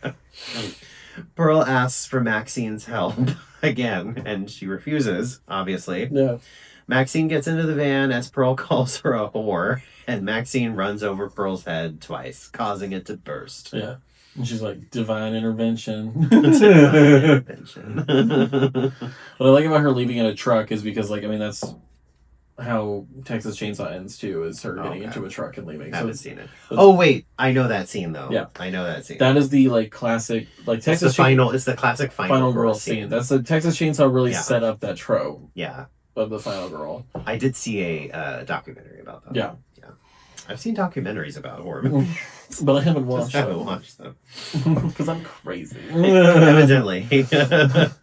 Pearl asks for Maxine's help again, and she refuses, obviously. Yeah. Maxine gets into the van as Pearl calls her a whore, and Maxine runs over Pearl's head twice, causing it to burst. Yeah. And she's like, divine intervention. Divine intervention. What I like about her leaving in a truck is because, like, I mean, that's how Texas Chainsaw ends, too, is her getting into a truck and leaving. I haven't seen it. Oh, wait. I know that scene, though. Yeah. I know that scene. That is the, like, classic, like, Texas It's the classic final girl scene. That's the Texas Chainsaw really set up that trope. Yeah. Of the final girl. I did see a documentary about that. Yeah. Yeah. I've seen documentaries about horror movies. But I haven't watched them. I haven't watched them. Because I'm crazy. Evidently. The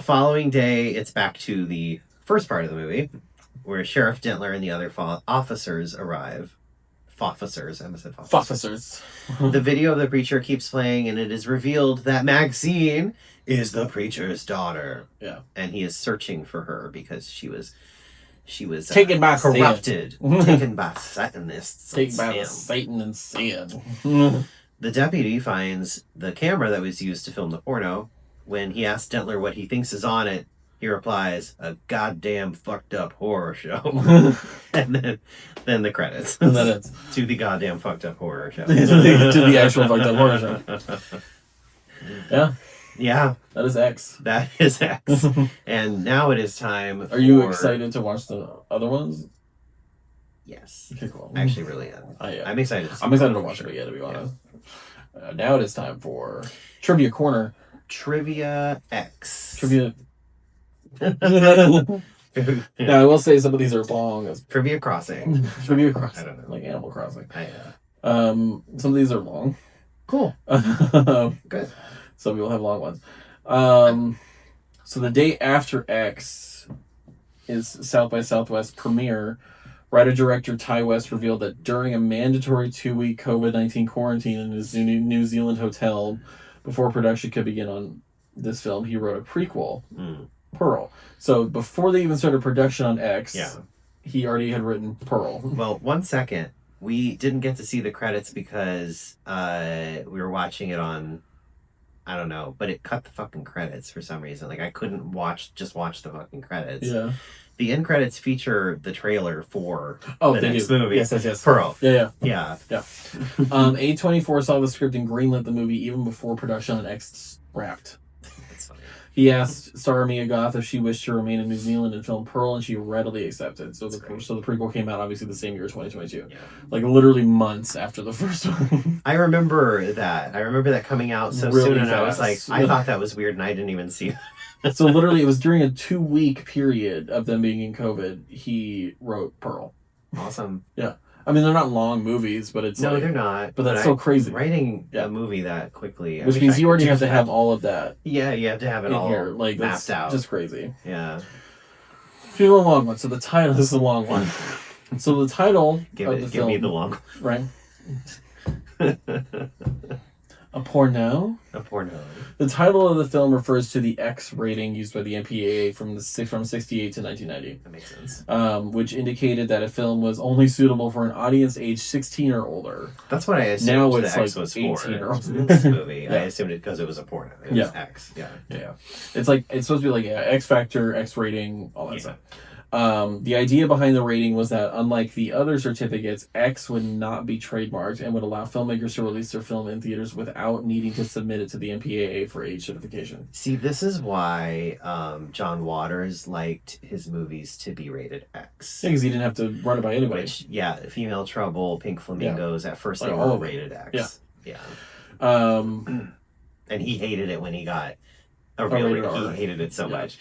following day, it's back to the first part of the movie, where Sheriff Dentler and the other officers arrive. Officers. I almost said officers. The video of the preacher keeps playing, and it is revealed that Maxine is the preacher's daughter. Yeah. And he is searching for her because she was taken by corrupted, taken by Satanists. Taken by Satan and sin. The deputy finds the camera that was used to film the porno. When he asks Dentler what he thinks is on it, he replies, "A goddamn fucked up horror show." And then the credits. And then it's to the goddamn fucked up horror show. To the actual fucked up horror show. Yeah. Yeah. That is X. That is X. And now it is time Are you excited to watch the other ones? Yes. Okay, cool. I actually really am. I'm excited. I'm excited to watch it again, to be honest. Now it is time for Trivia Corner. Trivia X. Trivia. Now, I will say some of these are long. Trivia Crossing. Trivia Crossing. I don't know. Like Animal Crossing. Some of these are long. Cool. Good. Some people have long ones. So the day after X is South by Southwest premiere, writer-director Ty West revealed that during a mandatory 2-week COVID-19 quarantine in his New Zealand hotel before production could begin on this film, he wrote a prequel, Pearl. So before they even started production on X, he already had written Pearl. Well, 1 second. We didn't get to see the credits because we were watching it on, I don't know, but it cut the fucking credits for some reason. Like, I couldn't just watch the fucking credits. Yeah. The end credits feature the trailer for the next movie. Yes. Pearl. Yeah. A24 saw the script and greenlit the movie even before production on X wrapped. That's funny. He asked Sarah Mia Goth if she wished to remain in New Zealand and film Pearl, and she readily accepted. So the prequel came out obviously the same year, 2022. Yeah. Like literally months after the first one. I remember that coming out so really soon, and fast. I was like, I thought that was weird, and I didn't even see it. So literally, it was during a 2-week period of them being in COVID, he wrote Pearl. Awesome. Yeah. I mean, they're not long movies, but it's no, they're not. But that's so crazy. Writing a movie that quickly, which means you already have to have all of that. Yeah, you have to have it all here, like mapped out. Just crazy. Yeah. Here's a long one. So the title this is a long one. So the title give me the long one. Right. A porno? A porno. The title of the film refers to the X rating used by the MPAA from 68 to 1990. That makes sense. Which indicated that a film was only suitable for an audience aged 16 or older. That's what I assumed. Now it's the X like was 18 for or older. this movie. I assumed it because it was a porno. It was X. Yeah. It's supposed to be like X Factor, X rating, all that stuff. The idea behind the rating was that unlike the other certificates, X would not be trademarked and would allow filmmakers to release their film in theaters without needing to submit it to the MPAA for age certification. See, this is why John Waters liked his movies to be rated X. Yeah, because he didn't have to run it by anybody. Female Trouble, Pink Flamingos, at first they were rated X. Yeah. And he hated it when he got he hated it so much.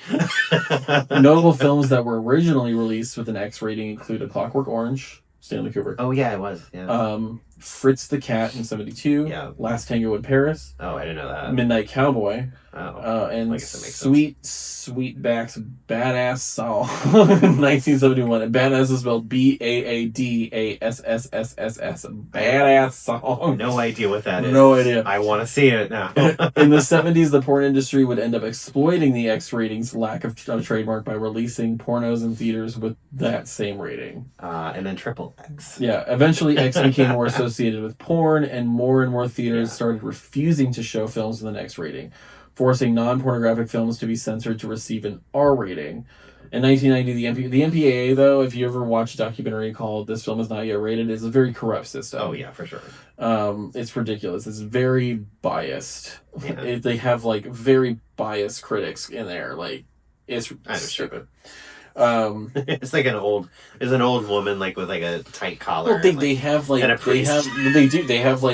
Notable films that were originally released with an X rating include A Clockwork Orange, Stanley Kubrick. Oh yeah, it was. Yeah. Fritz the Cat in 1972. Yeah. Last Tango in Paris. Oh, I didn't know that. Midnight Cowboy. And Sweetback's Badass Song, 1971. And Badass is spelled BAADASSSSS. Badass Song. No idea what that is. No idea. I want to see it now. In the 70s, the porn industry would end up exploiting the X rating's lack of trademark by releasing pornos in theaters with that same rating. And then triple X. Yeah. Eventually, X became more associated with porn, and more theaters started refusing to show films with an X rating, forcing non-pornographic films to be censored to receive an R rating. In 1990, the MPAA, though, if you ever watch a documentary called This Film Is Not Yet Rated, is a very corrupt system. Oh, yeah, for sure. It's ridiculous. It's very biased. Yeah. They have, very biased critics in there. It's stupid. It's like an old woman with a tight collar. Well, they have and a priest.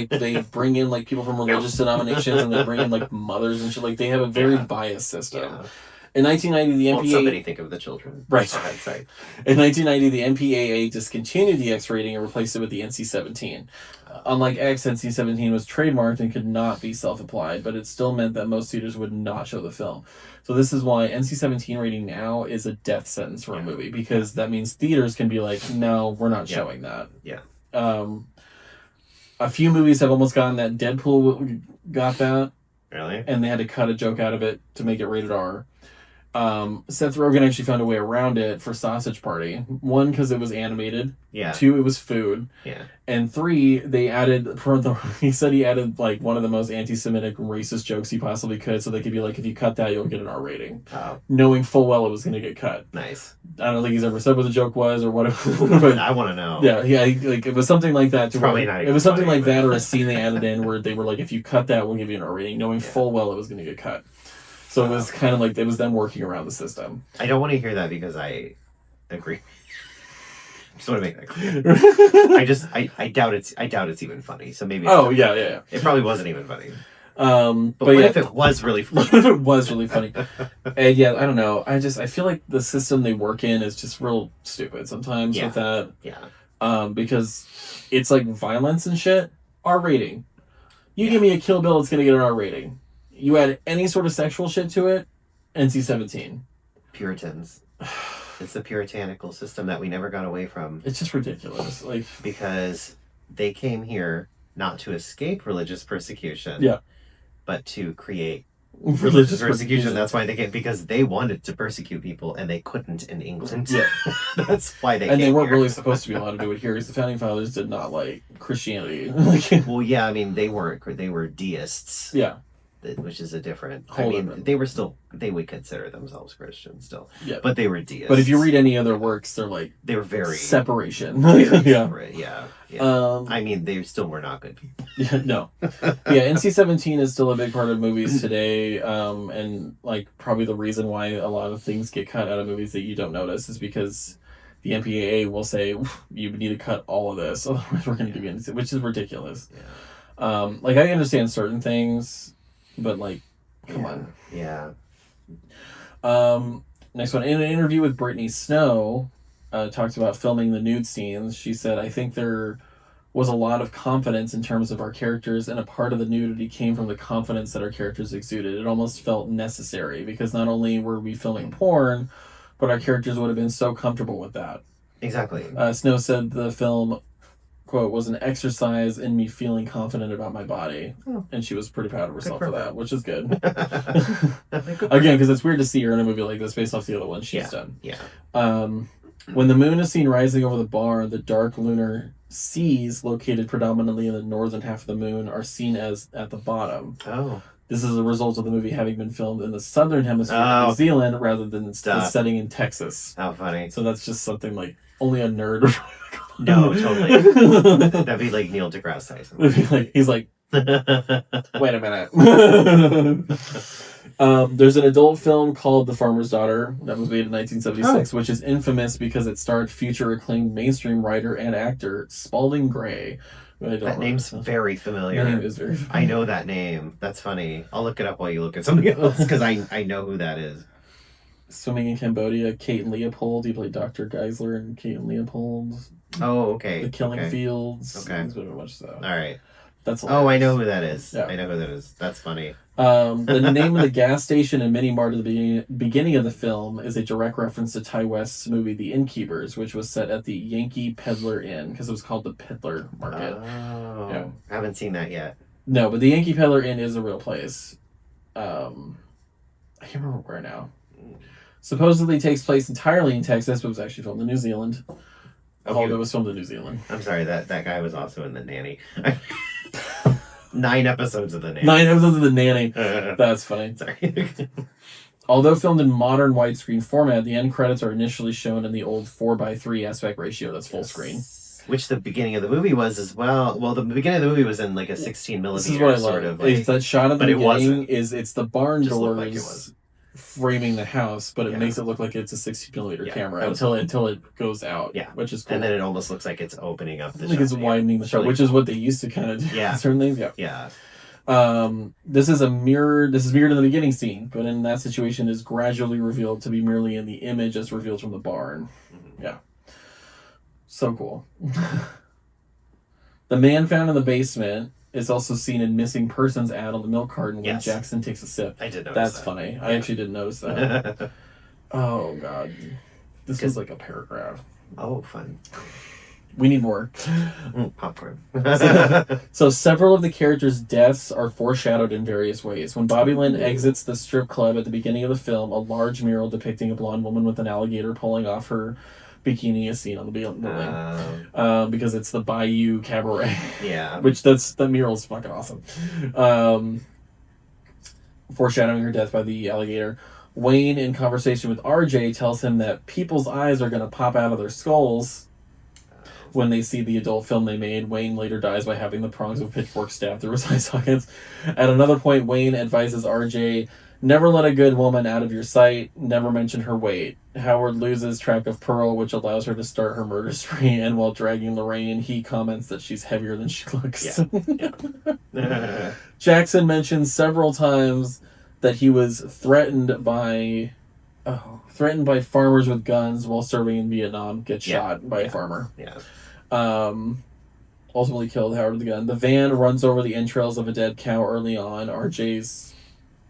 They bring in people from religious denominations, and they bring in mothers and shit. They have a very biased system. Yeah. In 1990, the MPAA... somebody think of the children. Right. Sorry. In 1990, the MPAA discontinued the X rating and replaced it with the NC-17. Unlike X, NC-17 was trademarked and could not be self-applied, but it still meant that most theaters would not show the film. So this is why NC-17 rating now is a death sentence for a movie, because that means theaters can be like, no, we're not showing that. Yeah. A few movies have almost gotten that. Deadpool got that. Really? And they had to cut a joke out of it to make it rated R. Seth Rogen actually found a way around it for Sausage Party. 1, because it was animated. Yeah. 2, it was food. Yeah. And 3, they added he said he added one of the most anti-Semitic racist jokes he possibly could, so they could be like, if you cut that, you'll get an R rating. Oh. Knowing full well it was going to get cut. Nice. I don't think he's ever said what the joke was or whatever. But I want to know. Yeah, it was something like that. Probably not. It was something like that, or a scene they added in where they were like, if you cut that, we'll give you an R rating, knowing full well it was going to get cut. So it was kind of it was them working around the system. I don't want to hear that because I agree. Just want to make that clear. I doubt it's even funny. So maybe. Yeah. It probably wasn't even funny. But what if it was really funny? What if it was really funny? And I don't know. I feel like the system they work in is just real stupid sometimes with that. Yeah. Because it's violence and shit. R rating. You give me a Kill Bill, it's gonna get an R rating. You add any sort of sexual shit to it, NC-17. Puritans. It's the puritanical system that we never got away from. It's just ridiculous. Like, because they came here not to escape religious persecution, yeah, but to create religious persecution. That's why they came, because they wanted to persecute people and they couldn't in England. Yeah. That's why they and came they weren't here. really supposed to be allowed to do it here because the founding fathers did not like Christianity. Well, yeah, I mean, they were deists. Yeah. Which is a different. They would consider themselves Christians still. Yeah. But they were deists. But if you read any other works, they were very Yeah. separation. Yeah. I mean, they still were not good people. Yeah, no. Yeah, NC-17 is still a big part of movies today, and like probably the reason why a lot of things get cut out of movies that you don't notice is because the MPAA will say you need to cut all of this, otherwise we're going to give you, which is ridiculous. Yeah. Like I understand certain things. But like, come on. Yeah. Next one. In an interview with Brittany Snow, talks about filming the nude scenes. She said, "I think there was a lot of confidence in terms of our characters, and a part of the nudity came from the confidence that our characters exuded. It almost felt necessary because not only were we filming porn, but our characters would have been so comfortable with that." Exactly. Snow said the film, quote, was an exercise in me feeling confident about my body. Oh. And she was pretty proud of herself for that, which is good. Again, because it's weird to see her in a movie like this based off the other one she's done. Yeah. When the moon is seen rising over the bar, the dark lunar seas located predominantly in the northern half of the moon are seen as at the bottom. Oh. This is a result of the movie having been filmed in the southern hemisphere of New Zealand rather than the setting in Texas. How funny. So that's just something like only a nerd. No, totally. That'd be like Neil deGrasse Tyson. He's like, wait a minute. There's an adult film called The Farmer's Daughter that was made in 1976, which is infamous because it starred future acclaimed mainstream writer and actor Spalding Gray. That name's very familiar. That name is very familiar. I know that name. That's funny. I'll look it up while you look at something else because I know who that is. Swimming in Cambodia, Kate Leopold. He played Dr. Geisler and Kate Leopold. Oh, okay. The Killing Fields. Okay. There's been a bunch of stuff. All right. That's hilarious. Oh, I know who that is. Yeah. I know who that is. That's funny. The name of the gas station and mini mart at the beginning of the film is a direct reference to Ty West's movie The Innkeepers, which was set at the Yankee Peddler Inn because it was called the Peddler Market. Oh, yeah. I haven't seen that yet. No, but the Yankee Peddler Inn is a real place. I can't remember where now. Supposedly takes place entirely in Texas, but was actually filmed in New Zealand. All of it was filmed in New Zealand. I'm sorry, that guy was also in The Nanny. 9 episodes of The Nanny. 9 episodes of The Nanny. That's funny. Sorry. Although filmed in modern widescreen format, the end credits are initially shown in the old 4:3 aspect ratio that's full screen. Which the beginning of the movie was as well. Well, the beginning of the movie was in like a 16 millimeter. This is what I love. Sort of like, that shot at the beginning it's the barn doors like it was framing the house, but it makes it look like it's a 16 millimeter camera until it goes out. Yeah, which is cool. And then it almost looks like it's opening up the shot. It's widening the shot, really which is what they used to kind of do. Yeah, certain things. Yeah. This is mirrored in the beginning scene, but in that situation is gradually revealed to be merely in the image as revealed from the barn. Mm-hmm. Yeah. So cool. The man found in the basement is also seen in Missing Persons ad on the milk carton when Jackson takes a sip. I did notice That's that. funny. Yeah. I actually didn't notice that. Oh, God. This was like a paragraph. Oh, fun. We need more. Popcorn. So several of the characters' deaths are foreshadowed in various ways. When Bobby Lynn exits the strip club at the beginning of the film, a large mural depicting a blonde woman with an alligator pulling off her bikini is seen on the building. Because it's the Bayou Cabaret. Yeah. Which that mural's fucking awesome. Foreshadowing her death by the alligator. Wayne, in conversation with RJ, tells him that people's eyes are going to pop out of their skulls when they see the adult film they made. Wayne later dies by having the prongs of a pitchfork stabbed through his eye sockets. At another point, Wayne advises RJ, never let a good woman out of your sight, never mention her weight. Howard loses track of Pearl, which allows her to start her murder spree, and while dragging Lorraine, he comments that she's heavier than she looks. Yeah. Jackson mentions several times that he was threatened by farmers with guns while serving in Vietnam, gets shot by a farmer. Yeah. Ultimately killed Howard with the gun. The van runs over the entrails of a dead cow early on. RJ's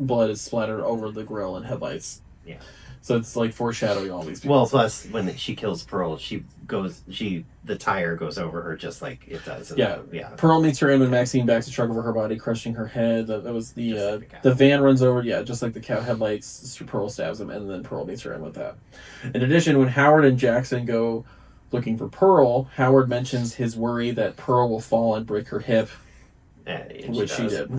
blood is splattered over the grill and headlights. Yeah. So it's like foreshadowing all these people. Well, plus when she kills Pearl, the tire goes over her just like it does. Yeah. Pearl meets her end when Maxine backs a truck over her body, crushing her head. That was the van runs over. Yeah, just like the cow headlights. Pearl stabs him, and then Pearl meets her end with that. In addition, when Howard and Jackson go looking for Pearl, Howard mentions his worry that Pearl will fall and break her hip, which she did.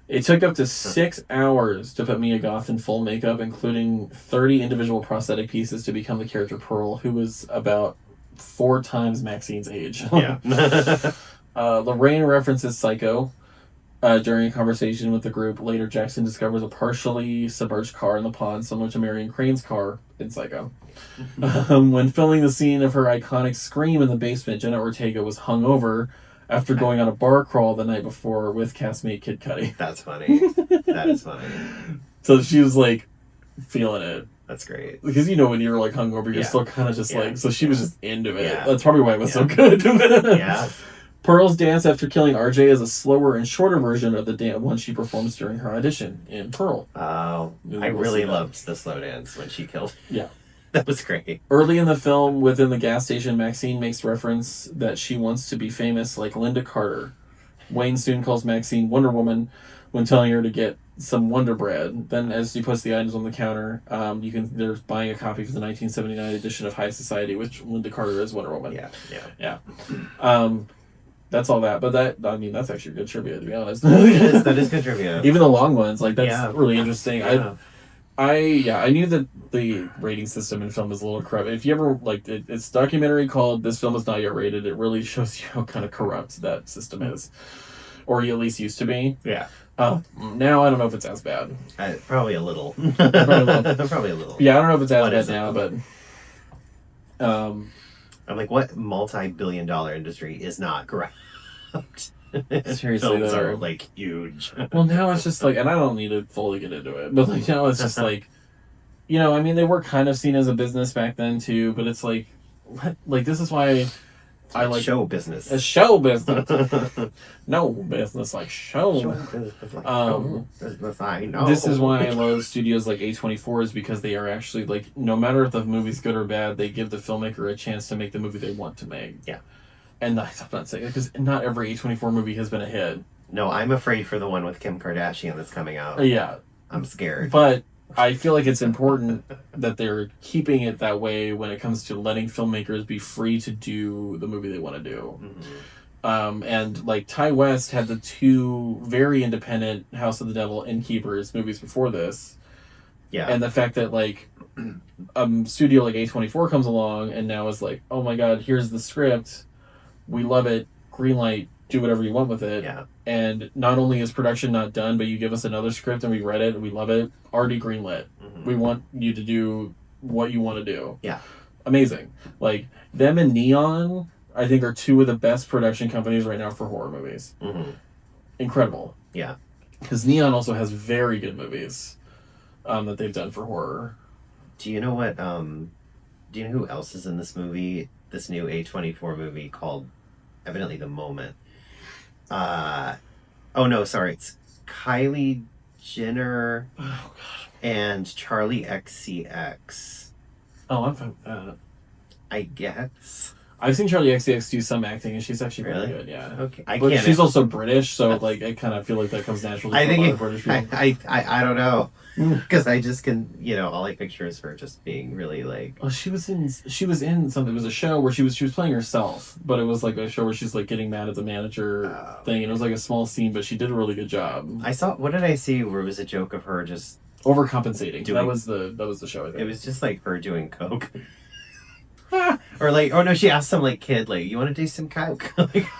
It took up to 6 hours to put Mia Goth in full makeup, including 30 individual prosthetic pieces to become the character Pearl, who was about 4 times Maxine's age. Yeah. Lorraine references Psycho during a conversation with the group. Later, Jackson discovers a partially submerged car in the pond, similar to Marion Crane's car in Psycho. When filming the scene of her iconic scream in the basement, Jenna Ortega was hungover after going on a bar crawl the night before with castmate Kid Cudi. That's funny. That is funny. So she was like feeling it. That's great. Because when you're like hungover, you're still kind of just like, so she was just into it. Yeah. That's probably why it was so good. Yeah. Pearl's dance after killing RJ is a slower and shorter version of the one she performs during her audition in Pearl. Oh, I really loved the slow dance when she killed. Yeah. That was great. Early in the film, within the gas station, Maxine makes reference that she wants to be famous like Linda Carter. Wayne soon calls Maxine Wonder Woman when telling her to get some Wonder Bread. Then, as she puts the items on the counter, they're buying a copy for the 1979 edition of High Society, which Linda Carter is Wonder Woman. Yeah. That's all that, but that's actually good trivia, to be honest. That is good trivia. Even the long ones, that's really interesting. Yeah. I knew that the rating system in film is a little corrupt. If you ever it's a documentary called "This Film Is Not Yet Rated," it really shows you how kind of corrupt that system is, or at least used to be. Yeah. Now I don't know if it's as bad. Probably a little. Probably a little. Yeah, I don't know if it's as bad now, but I'm like, what multi-billion-dollar industry is not corrupt? Seriously, films are like huge. Well, now it's just and I don't need to fully get into it, but now it's just they were kind of seen as a business back then too, but it's this is why I like show business. A show business. No business like show. Business, I know. This is why I love studios like A24 is because they are actually no matter if the movie's good or bad, they give the filmmaker a chance to make the movie they want to make. Yeah. And I'm not saying because not every A24 movie has been a hit. No, I'm afraid for the one with Kim Kardashian that's coming out. Yeah. I'm scared. But I feel like it's important that they're keeping it that way when it comes to letting filmmakers be free to do the movie they want to do. Mm-hmm. And Ty West had the 2 very independent House of the Devil and Keepers movies before this. Yeah. And the fact that a studio like A24 comes along and now is oh my god, here's the script. We love it. Greenlight, do whatever you want with it. Yeah. And not only is production not done, but you give us another script and we read it and we love it. Already greenlit. Mm-hmm. We want you to do what you want to do. Yeah. Amazing. Them and Neon, I think, are 2 of the best production companies right now for horror movies. Mm-hmm. Incredible. Yeah. Because Neon also has very good movies that they've done for horror. Do you know what? Do you know who else is in this movie? This new A24 movie called evidently The Moment. It's Kylie Jenner and Charlie XCX. Oh, I'm fine with that. I guess. I've seen Charlie XCX do some acting, and she's actually really good. Yeah. Okay. But she's also British, so I kind of feel like that comes naturally. I think British people. I don't know, because I just can all I picture is her just being really Well, she was in something. It was a show where she was playing herself, but it was a show where she's getting mad at the manager thing, and it was a small scene, but she did a really good job. What did I see where it was a joke of her just overcompensating? That was the show. I think it was just her doing coke. Or she asked some kid you want to do some coke?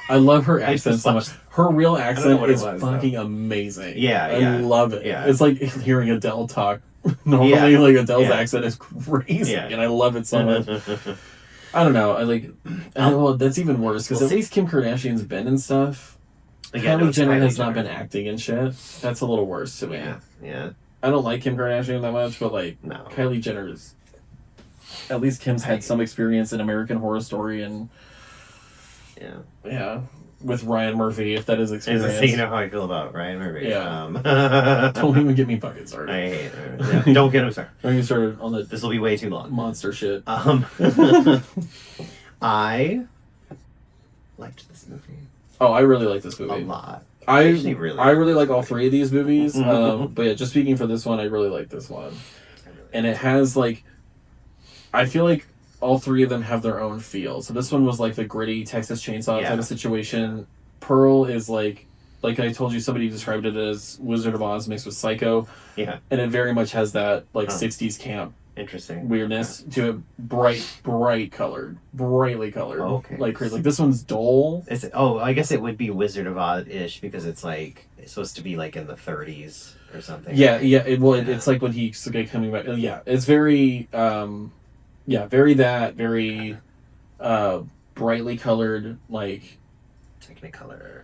I love her accent so much. Her real accent is fucking amazing. Yeah, I love it. Yeah. It's like hearing Adele talk. Normally, Adele's accent is crazy, and I love it so much. I don't know. That's even worse because at least Kim Kardashian's been in stuff. Kylie Jenner has not been acting and shit. That's a little worse to me. Yeah. I don't like Kim Kardashian that much, but no. Kylie Jenner is. At least Kim's had some experience in American Horror Story and. Yeah. with Ryan Murphy, if that is experience. You know how I feel about Ryan Murphy. Yeah. Don't even get me fucking started. I hate it. Yeah, don't get him started. Don't get me started on the. This will be way too long. Monster shit. I liked this movie. Oh, I really like this movie A lot. I really like all three of these movies. Mm-hmm. But yeah, just speaking for this one, I really like this one. And it has like, I feel like all three of them have their own feel. So this one was like the gritty Texas Chainsaw type of situation. Pearl is like I told you, somebody described it as Wizard of Oz mixed with Psycho. Yeah. And it very much has that like 60s camp interesting weirdness to it. Brightly colored. Oh, okay. Like crazy. Like this one's dull. I guess it would be Wizard of Oz-ish because it's like it's supposed to be like in the 30s or something. Yeah, yeah. It's like when he's coming back. Yeah, it's very, very brightly colored, like Technicolor.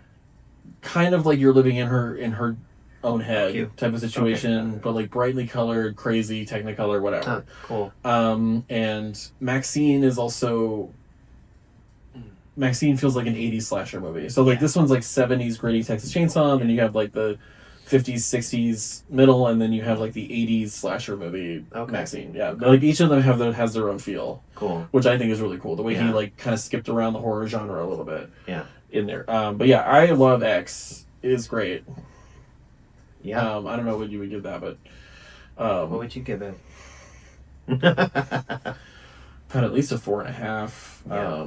Kind of like you're living in her own head Cute. type of situation, Okay. but like brightly colored, crazy Technicolor, whatever. Cool. And Maxine is also. Maxine feels like an 80s slasher movie. So like this one's like 70s gritty Texas Chainsaw, and then you have like the 50s, 60s middle, and then you have like the 80s slasher movie. Maxine. Yeah. Okay. Like each of them has their own feel. Cool. Which I think is really cool. The way he like kind of skipped around the horror genre a little bit. Yeah. In there. But yeah, I love X. It is great. Yeah. I don't know what you would give that, but what would you give it? But at least a 4.5. Yeah.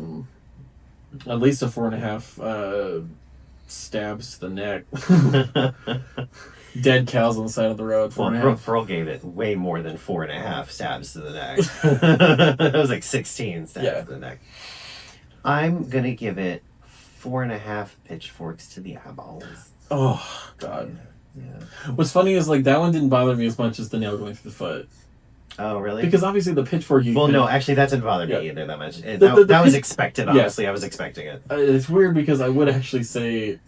At least a 4.5 stabs to the neck. Dead cows on the side of the road. Pearl gave it way more than 4.5 stabs to the neck. It was like 16 stabs to the neck. I'm gonna give it 4.5 pitchforks to the eyeballs. Oh God. Yeah. What's funny is like that one didn't bother me as much as the nail going through the foot. Oh, really? Because obviously the pitchfork you... Well, no, actually that didn't bother me either that much. That was expected, honestly. I was expecting it. It's weird because I would actually say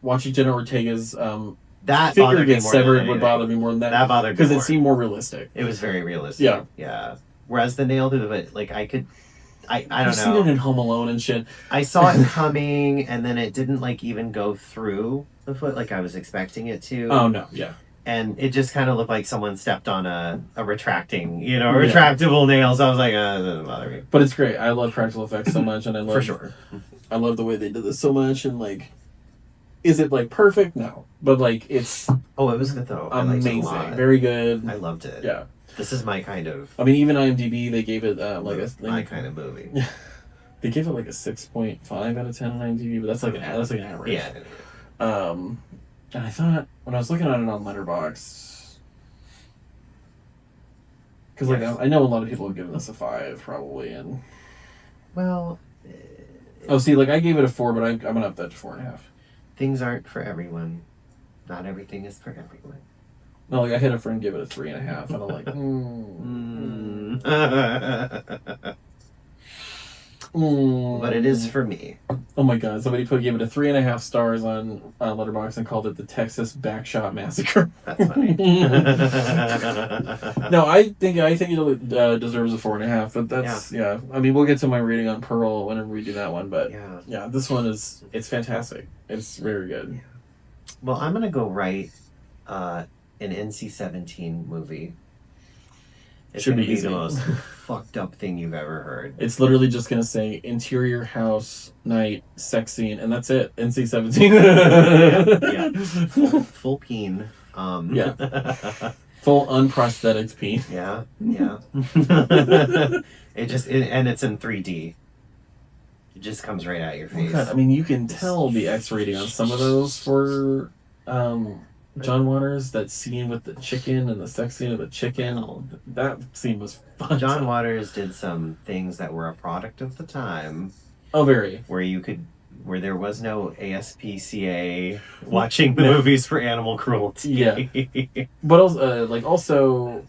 watching Jenna Ortega's that figure get severed would bother me more than that. That bothered me because it seemed more realistic. It was very realistic. Yeah. Whereas the nail through the foot, like I don't know. You've seen it in Home Alone and shit. I saw it coming, and then it didn't like even go through the foot like I was expecting it to. Oh no, yeah. And it just kind of looked like someone stepped on a retractable nail. So I was like, that doesn't bother me. But it's great. I love practical effects so much, and I love for sure. I love the way they did this so much, and like, is it like perfect? No, but like it's. Oh, it was good though. Amazing, very good. I loved it. Yeah. This is my kind of. I mean, even IMDb, they gave it my kind of movie. They gave it like a 6.5 out of 10 on IMDb, but that's like an average. Yeah. And I thought when I was looking at it on Letterboxd, because like I know a lot of people have given this a 5 probably, and see, like I gave it a 4, but I'm gonna up that to 4.5. Things aren't for everyone. Not everything is for everyone. No, like I had a friend give it a 3.5, and I'm like, But it is for me. Oh my God! Somebody gave it a 3.5 stars on Letterboxd and called it the Texas Backshot Massacre. That's funny. No, I think it deserves a 4.5. But that's I mean, we'll get to my rating on Pearl whenever we do that one. But yeah, this one it's fantastic. It's very good. Well, I'm gonna go write an NC-17 movie. It should be easy. The most fucked up thing you've ever heard. It's literally just gonna say interior house night sex scene, and that's it. NC-17. Full peen. Full unprosthetic peen. Yeah. And it's in 3D. It just comes right out your face. God, I mean, you can tell the X rating on some of those for John Waters. That scene with the chicken and the sex scene of the chicken. That scene was fun. John Waters did some things that were a product of the time. Oh, very. Where there was no ASPCA watching movies for animal cruelty. Yeah. But also.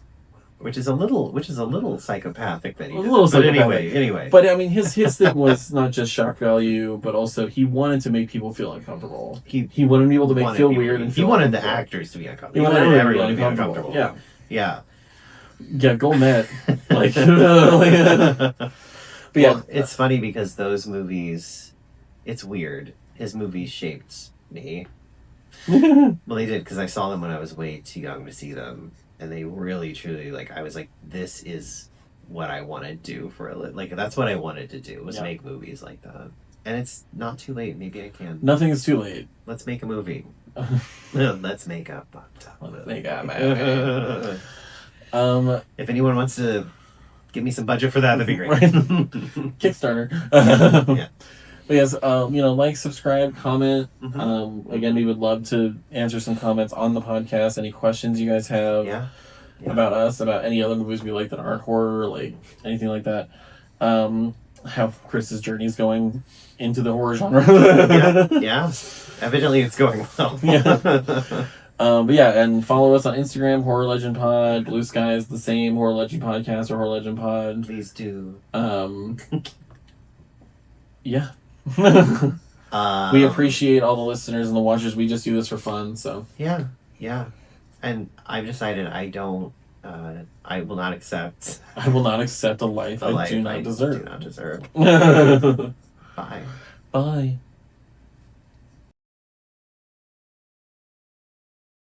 Which is a little psychopathic that he did. But anyway. But I mean, his thing was not just shock value, but also he wanted to make people feel uncomfortable. He wanted people to feel weird and feel. He wanted the actors to be uncomfortable. He wanted everyone to be uncomfortable. Yeah. Yeah. Go Met. Like. But well, it's funny because those movies, it's weird. his movies shaped me. Well, they did, because I saw them when I was way too young to see them, and they really, truly, like, I was like, this is what I want to do for a like, that's what I wanted to do, was make movies like that. And it's not too late. Maybe I can. Nothing is too late. Let's make a movie. Let's make a movie. If anyone wants to give me some budget for that, that'd be great. Kickstarter. Yeah. But yes, like, subscribe, comment. Again, we would love to answer some comments on the podcast. Any questions you guys have about us, about any other movies we like that aren't horror, like anything like that. How Chris's journey is going into the horror genre. Yeah. Evidently, it's going well. But yeah, and follow us on Instagram, Horror Legend Pod. Blue Sky is the same, Horror Legend Podcast or Horror Legend Pod. Please do. Yeah. We appreciate all the listeners and the watchers. We just do this for fun, so. Yeah. And I've decided I will not accept. I will not accept a life I do not deserve. Bye. Bye.